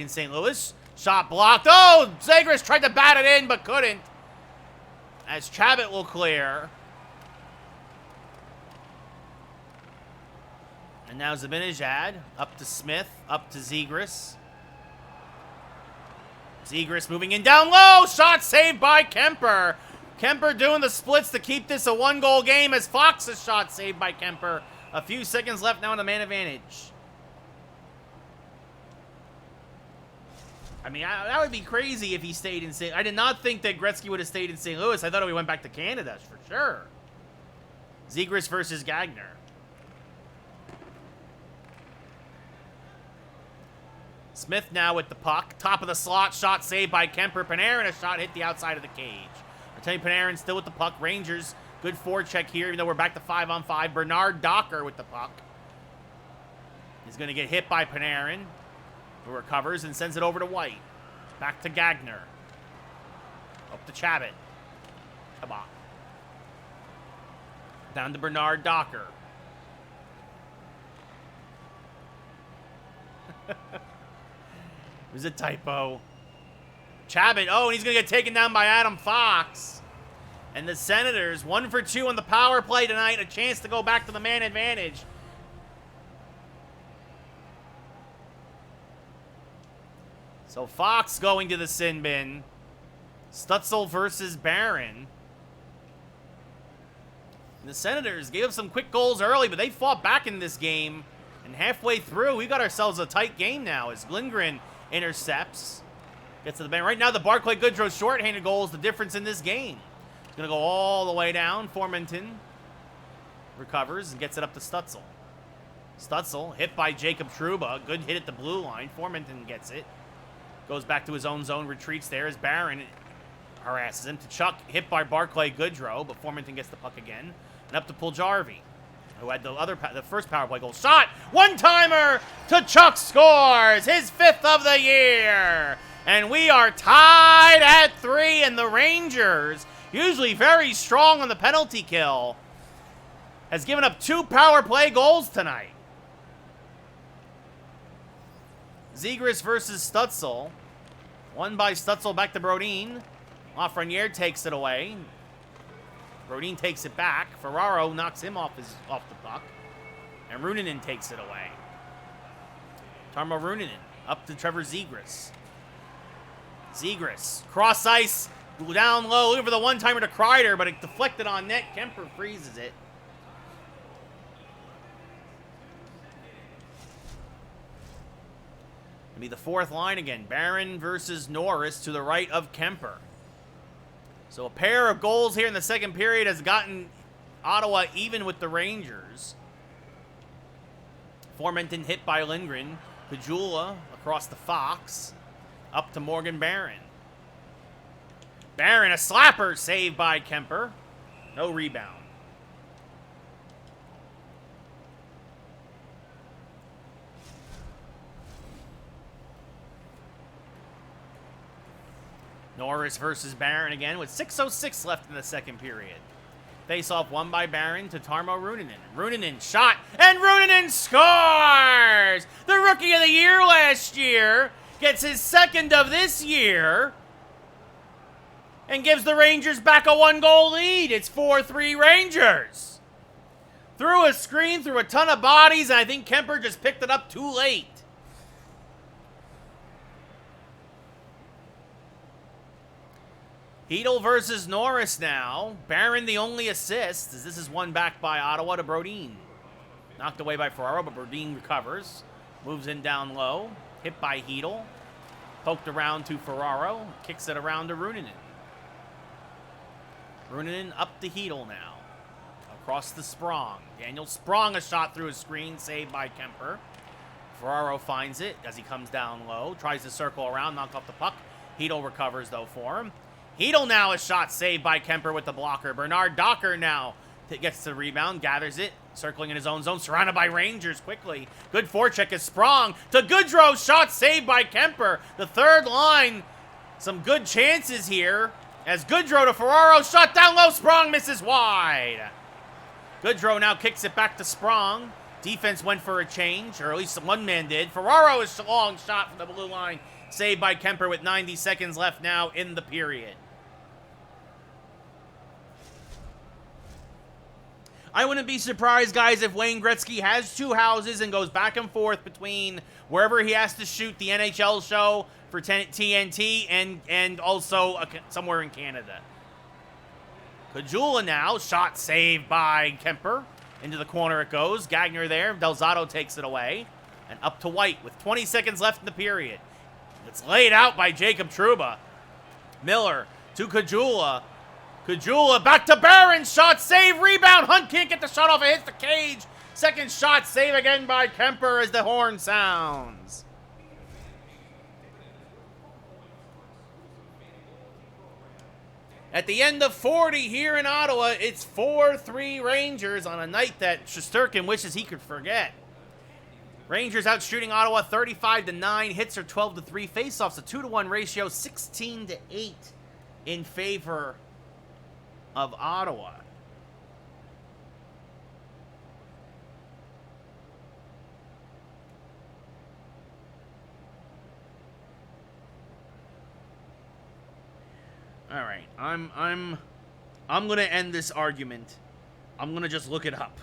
St. Louis. Shot blocked. Oh, Zegras tried to bat it in but couldn't. As Chabot will clear. And now Zibanejad up to Smith, up to Zegras. Zegras moving in down low. Shot saved by Kemper. Kemper doing the splits to keep this a one-goal game as Fox's shot saved by Kemper. A few seconds left now in the man advantage. I mean, that would be crazy if he stayed in St. I did not think that Gretzky would have stayed in St. Louis. I thought he went back to Canada for sure. Zegras versus Gagner. Smith now with the puck. Top of the slot, shot saved by Kemper. Panarin, a shot hit the outside of the cage. Artemi Panarin still with the puck. Rangers, good forecheck here, even though we're back to 5-on-5. Bernard Docker with the puck. He's going to get hit by Panarin, who recovers and sends it over to White. Back to Gagner. Up to Chabot. Come on. Down to Bernard Docker. There's a typo. Chabot. Oh, and he's going to get taken down by Adam Fox. And the Senators, 1 for 2 on the power play tonight. A chance to go back to the man advantage. So Fox going to the sin bin. Stutzel versus Barron. And the Senators gave up some quick goals early, but they fought back in this game. And halfway through, we got ourselves a tight game now as Lindgren intercepts. Gets to the bench. Right now, the Barclay Goodrow shorthanded goal is the difference in this game. It's going to go all the way down. Formenton recovers and gets it up to Stutzel. Stutzel hit by Jacob Trouba. Good hit at the blue line. Formenton gets it. Goes back to his own zone, retreats there as Barron harasses him. To Chuck, hit by Barclay Goodrow, but Formenton gets the puck again. And up to Puljujarvi, who had the first power play goal. Shot! One-timer to Chuck, scores! His 5th of the year! And we are tied at 3, and the Rangers, usually very strong on the penalty kill, has given up 2 power play goals tonight. Zegras versus Stutzel. Won by Stutzel, back to Brodin. Lafreniere takes it away. Brodin takes it back. Ferraro knocks him off the puck. And Ruunanen takes it away. Tarmo Ruunanen up to Trevor Zegras. Zegras, cross ice, down low, looking for the one-timer to Kreider, but it deflected on net. Kemper freezes it. It'll be the 4th line again. Barron versus Norris to the right of Kemper. So a pair of goals here in the second period has gotten Ottawa even with the Rangers. Formenton hit by Lindgren. Pajula across the Fox. Up to Morgan Barron. Barron, a slapper saved by Kemper. No rebound. Norris versus Barron again with 6:06 left in the second period. Face-off won by Barron to Tarmo Ruunanen. Ruunanen shot, and Ruunanen scores! The Rookie of the Year last year gets his 2nd of this year and gives the Rangers back a 1-goal lead. It's 4-3 Rangers. Through a screen, through a ton of bodies, and I think Kemper just picked it up too late. Hedl versus Norris now. Barron the only assist, as this is won back by Ottawa to Brodin. Knocked away by Ferraro, but Brodin recovers. Moves in down low. Hit by Hedl. Poked around to Ferraro. Kicks it around to Ruunanen. Ruunanen up to Hedl now. Across the Sprong. Daniel Sprong, a shot through a screen, saved by Kemper. Ferraro finds it as he comes down low. Tries to circle around, knock off the puck. Hedl recovers, though, for him. Hedl now a shot saved by Kemper with the blocker. Bernard Docker now gets the rebound, gathers it, circling in his own zone, surrounded by Rangers quickly. Good forecheck is Sprong to Goodrow, shot saved by Kemper. The 3rd line, some good chances here. As Goodrow to Ferraro, shot down low, Sprong misses wide. Goodrow now kicks it back to Sprong. Defense went for a change, or at least one man did. Ferraro is a long shot from the blue line, saved by Kemper with 90 seconds left now in the period. I wouldn't be surprised, guys, if Wayne Gretzky has 2 houses and goes back and forth between wherever he has to shoot the NHL show for TNT and also somewhere in Canada. Pajula now, shot saved by Kemper. Into the corner it goes. Gagner there. Delzato takes it away. And up to White with 20 seconds left in the period. It's laid out by Jacob Trouba. Miller to Kajula. Kajula back to Barron. Shot, save, rebound. Hunt can't get the shot off. It hits the cage. Second shot, save again by Kemper as the horn sounds. At the end of 40 here in Ottawa, it's 4-3 Rangers on a night that Shesterkin wishes he could forget. Rangers out shooting Ottawa 35-9. Hits are 12-3. Faceoffs a 2-1 ratio, 16-8 in favor of Ottawa. All right, I'm gonna end this argument. I'm gonna just look it up.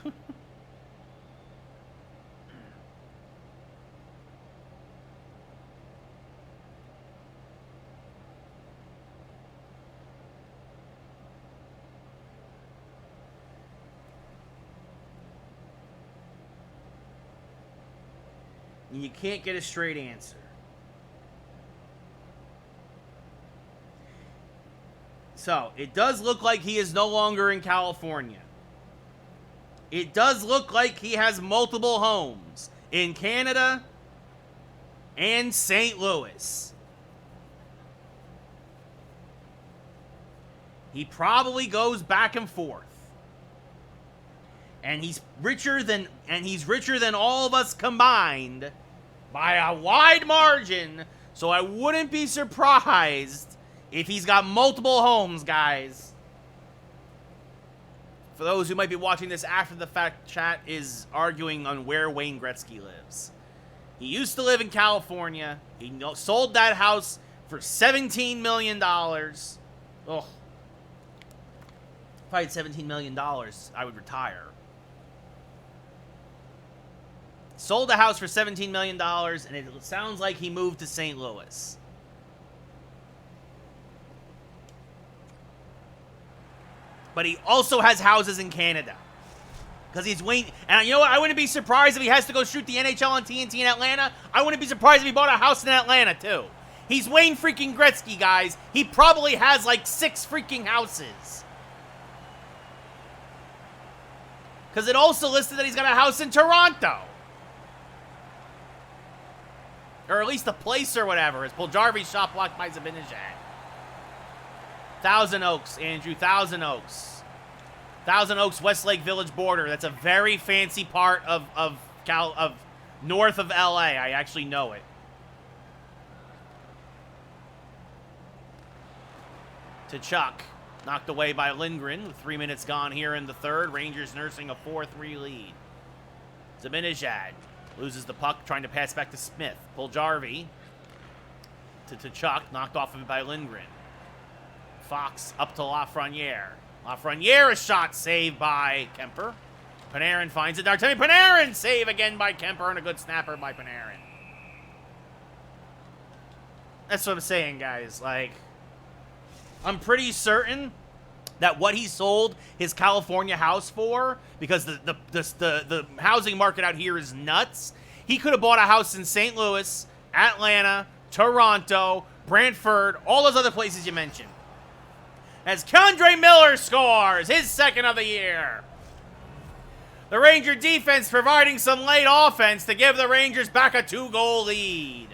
You can't get a straight answer. So, it does look like he is no longer in California. It does look like he has multiple homes in Canada and St. Louis. He probably goes back and forth. And he's richer than all of us combined by a wide margin, so I wouldn't be surprised if he's got multiple homes, guys. For those who might be watching this after the fact, chat is arguing on where Wayne Gretzky lives. He used to live in California. He sold that house for $17 million. Oh. If I had $17 million, I would retire. Sold the house for $17 million, and it sounds like he moved to St. Louis. But he also has houses in Canada. Because he's waiting. And you know what? I wouldn't be surprised if he has to go shoot the NHL on TNT in Atlanta. I wouldn't be surprised if he bought a house in Atlanta, too. He's Wayne freaking Gretzky, guys. He probably has like 6 freaking houses. Because it also listed that he's got a house in Toronto. Or at least a place or whatever. It's Puljarvi shot blocked by Zibanejad. Thousand Oaks, Andrew. Thousand Oaks. Thousand Oaks, Westlake Village border. That's a very fancy part of north of LA. I actually know it. To Chuck. Knocked away by Lindgren. With 3 minutes gone here in the third. Rangers nursing a 4-3 lead. Zibanejad loses the puck, trying to pass back to Smith. Puljarvi to Chuck. Knocked off of it by Lindgren. Fox up to Lafreniere. Lafreniere, a shot saved by Kemper. Panarin finds it. Artemi Panarin, save again by Kemper, and a good snapper by Panarin. That's what I'm saying, guys. Like, I'm pretty certain that what he sold his California house for, because the housing market out here is nuts, he could have bought a house in St. Louis, Atlanta, Toronto, Brantford, all those other places you mentioned. As K'Andre Miller scores his second of the year. The Ranger defense providing some late offense to give the Rangers back a 2-goal lead.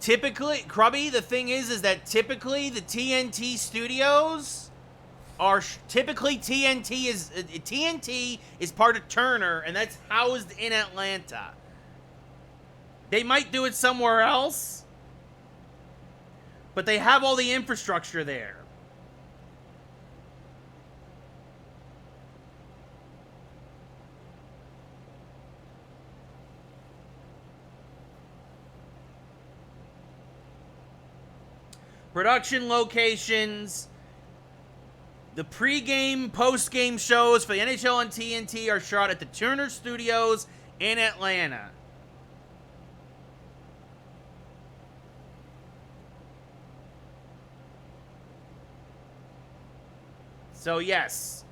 Typically, Krubby, the thing is that typically the TNT studios are TNT is part of Turner, and that's housed in Atlanta. They might do it somewhere else, but they have all the infrastructure there. Production locations. The pre-game, post-game shows for the NHL and TNT are shot at the Turner Studios in Atlanta. So yes,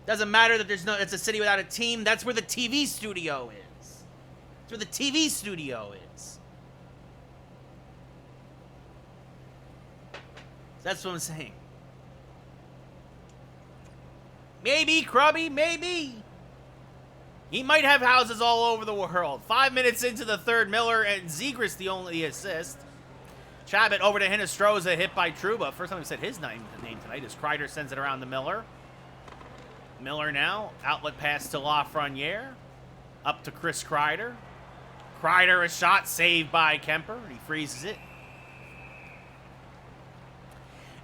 doesn't matter that it's a city without a team. That's where the TV studio is. That's where the TV studio is. That's what I'm saying. Maybe, Krubby, maybe. He might have houses all over the world. 5 minutes into the third, Miller and Zegras the only assist. Chabot over to Hinostroza, hit by Trouba. First time we said his name tonight as Kreider sends it around to Miller. Miller now, outlet pass to Lafreniere. Up to Chris Kreider. Kreider, a shot saved by Kemper. He freezes it.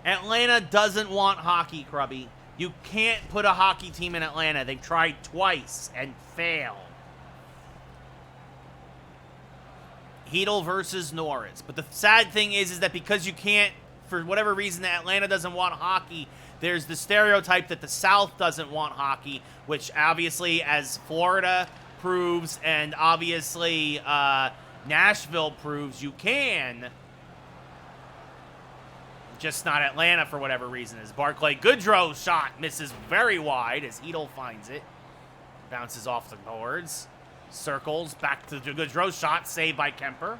Atlanta doesn't want hockey, Krubby. You can't put a hockey team in Atlanta. They've tried twice and failed. Hedl versus Norris. But the sad thing is that because you can't, for whatever reason, that Atlanta doesn't want hockey, there's the stereotype that the South doesn't want hockey, which obviously, as Florida proves and obviously Nashville proves, you can. Just not Atlanta for whatever reason. As Barclay Goodrow's shot misses very wide as Hedl finds it. Bounces off the boards. Circles back to Goodrow's shot, saved by Kemper.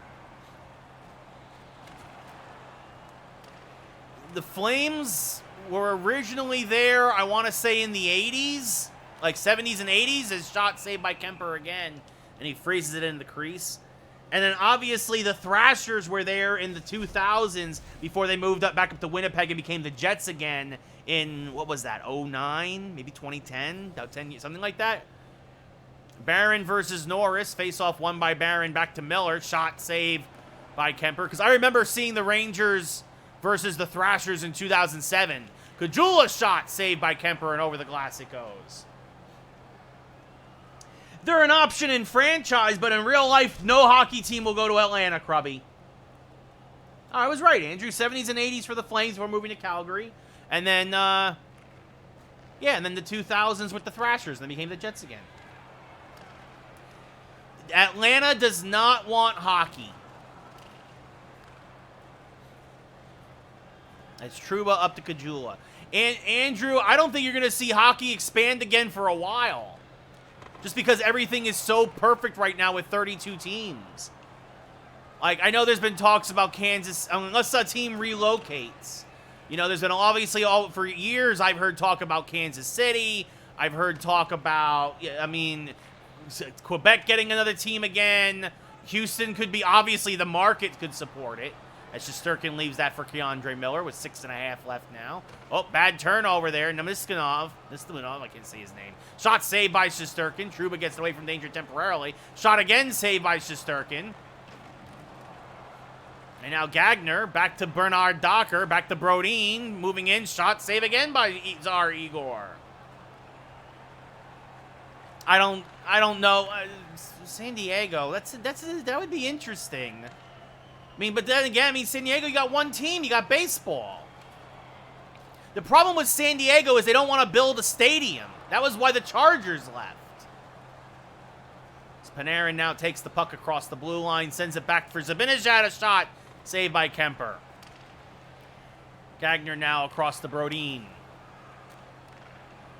The Flames were originally there, I want to say, in the 80s, like 70s and 80s. His shot saved by Kemper again, and he freezes it in the crease. And then obviously the Thrashers were there in the 2000s before they moved back up to Winnipeg and became the Jets again in, what was that, 09, maybe 2010, about 10 years, something like that. Barron versus Norris, face-off won by Barron, back to Miller, shot saved by Kemper. Because I remember seeing the Rangers versus the Thrashers in 2007. Kajula's shot saved by Kemper, and over the glass it goes. They're an option in franchise, but in real life, no hockey team will go to Atlanta, Krubby. I was right, Andrew. 70s and 80s for the Flames before moving to Calgary. And then, yeah, and then the 2000s with the Thrashers, and then became the Jets again. Atlanta does not want hockey. It's Trouba up to Kajula. And Andrew, I don't think you're going to see hockey expand again for a while. Just because everything is so perfect right now with 32 teams. Like, I know there's been talks about Kansas, unless a team relocates. You know, there's been obviously, for years, I've heard talk about Kansas City. I've heard talk about, I mean, Quebec getting another team again. Houston could be, obviously, the market could support it. As Shesterkin leaves that for Keandre Miller with 6.5 left now. Oh, bad turnover there. Namiskanov, I can't say his name. Shot saved by Shesterkin. Trouba gets away from danger temporarily. Shot again saved by Shesterkin. And now Gagner, back to Bernard Docker, back to Brodin, moving in. Shot save again by Tsar Igor. I don't know. San Diego, that would be interesting. I mean, but then again, San Diego, you got one team. You got baseball. The problem with San Diego is they don't want to build a stadium. That was why the Chargers left. Panarin now takes the puck across the blue line, sends it back for Zibanejad, a shot, saved by Kemper. Gagner now across the Brodin.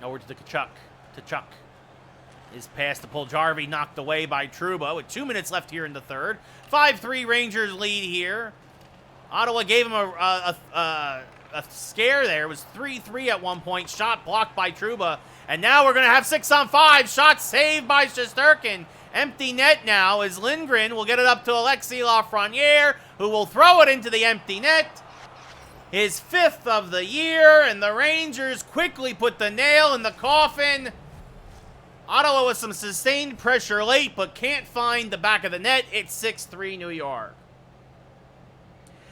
Over to the Tkachuk. His pass to Puljujarvi knocked away by Trouba with 2 minutes left here in the third. 5-3 Rangers lead here. Ottawa gave him a scare there. It was 3-3 at one point. Shot blocked by Trouba. And now we're going to have 6-on-5. Shot saved by Shesterkin. Empty net now as Lindgren will get it up to Alexis Lafreniere, who will throw it into the empty net. His 5th of the year, and the Rangers quickly put the nail in the coffin. Ottawa with some sustained pressure late, but can't find the back of the net. It's 6-3 New York.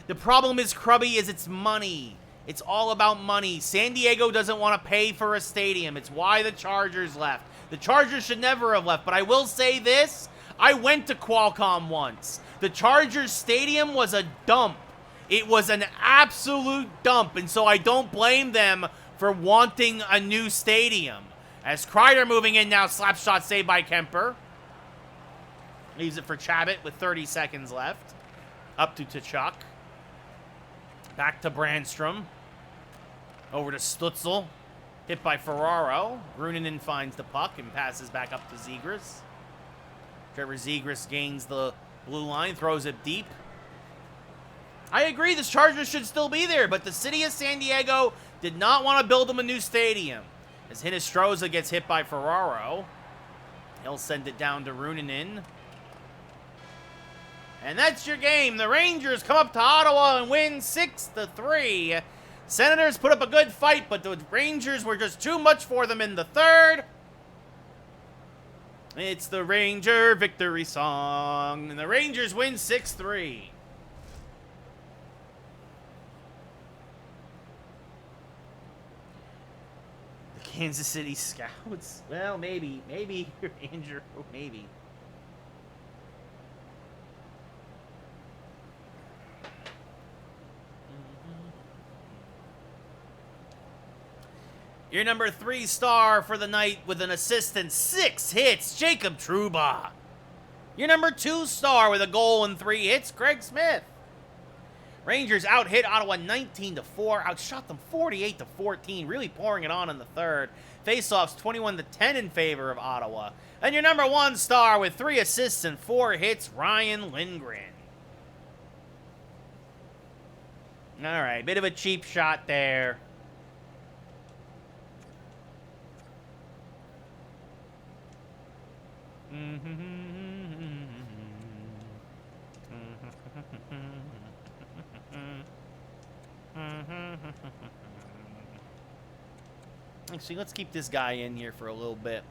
The problem is, Krubby, is it's money. It's all about money. San Diego doesn't want to pay for a stadium. It's why the Chargers left. The Chargers should never have left, but I will say this. I went to Qualcomm once. The Chargers stadium was a dump. It was an absolute dump, and so I don't blame them for wanting a new stadium. As Kreider moving in now, slap shot saved by Kemper. Leaves it for Chabot with 30 seconds left. Up to Tkachuk. Back to Brandstrom. Over to Stutzel. Hit by Ferraro. Runanen finds the puck and passes back up to Zegras. Trevor Zegras gains the blue line, throws it deep. I agree, the Chargers should still be there, but the city of San Diego did not want to build them a new stadium. As Hinostroza gets hit by Ferraro. He'll send it down to Runanen. And that's your game. The Rangers come up to Ottawa and win 6-3. Senators put up a good fight, but the Rangers were just too much for them in the third. It's the Ranger victory song. And the Rangers win 6-3. The Kansas City Scouts. Well, maybe, Andrew, maybe. Your number 3 star for the night with an assist and 6 hits, Jacob Trouba. Your number 2 star with a goal and 3 hits, Craig Smith. Rangers out-hit Ottawa 19-4, outshot them 48-14, really pouring it on in the third. Faceoffs 21-10 in favor of Ottawa. And your number 1 star with 3 assists and 4 hits, Ryan Lindgren. All right, bit of a cheap shot there. Actually, let's keep this guy in here for a little bit.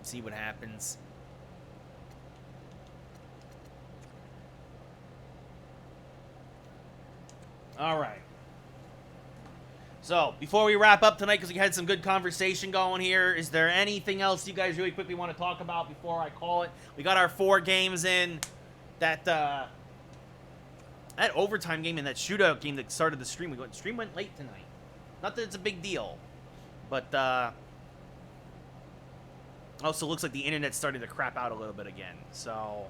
See what happens. All right. So, before we wrap up tonight, because we had some good conversation going here, is there anything else you guys really quickly want to talk about before I call it? We got our 4 games in. That overtime game and that shootout game that started the stream. The stream went late tonight. Not that it's a big deal, but also looks like the internet's starting to crap out a little bit again. So,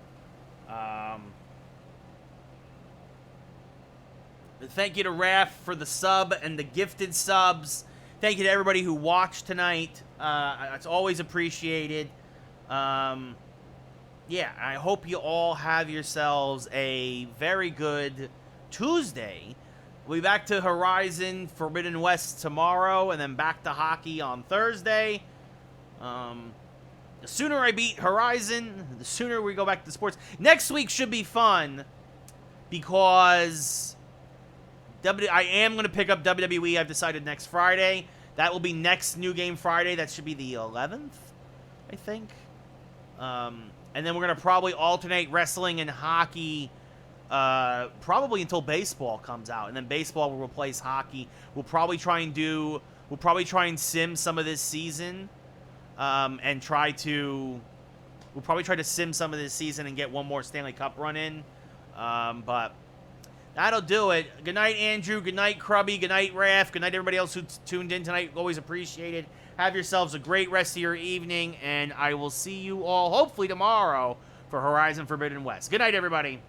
thank you to Raph for the sub and the gifted subs. Thank you to everybody who watched tonight. It's always appreciated. Yeah, I hope you all have yourselves a very good Tuesday. We'll be back to Horizon Forbidden West tomorrow, and then back to hockey on Thursday. The sooner I beat Horizon, the sooner we go back to sports. Next week should be fun, because I am going to pick up WWE, I've decided, next Friday. That will be next New Game Friday. That should be the 11th, I think. And then we're going to probably alternate wrestling and hockey probably until baseball comes out. And then baseball will replace hockey. We'll probably try and sim some of this season. We'll probably try to sim some of this season and get one more Stanley Cup run in. But that'll do it. Good night, Andrew. Good night, Krubby. Good night, Raph. Good night, everybody else who tuned in tonight. Always appreciated. Have yourselves a great rest of your evening, and I will see you all hopefully tomorrow for Horizon Forbidden West. Good night, everybody.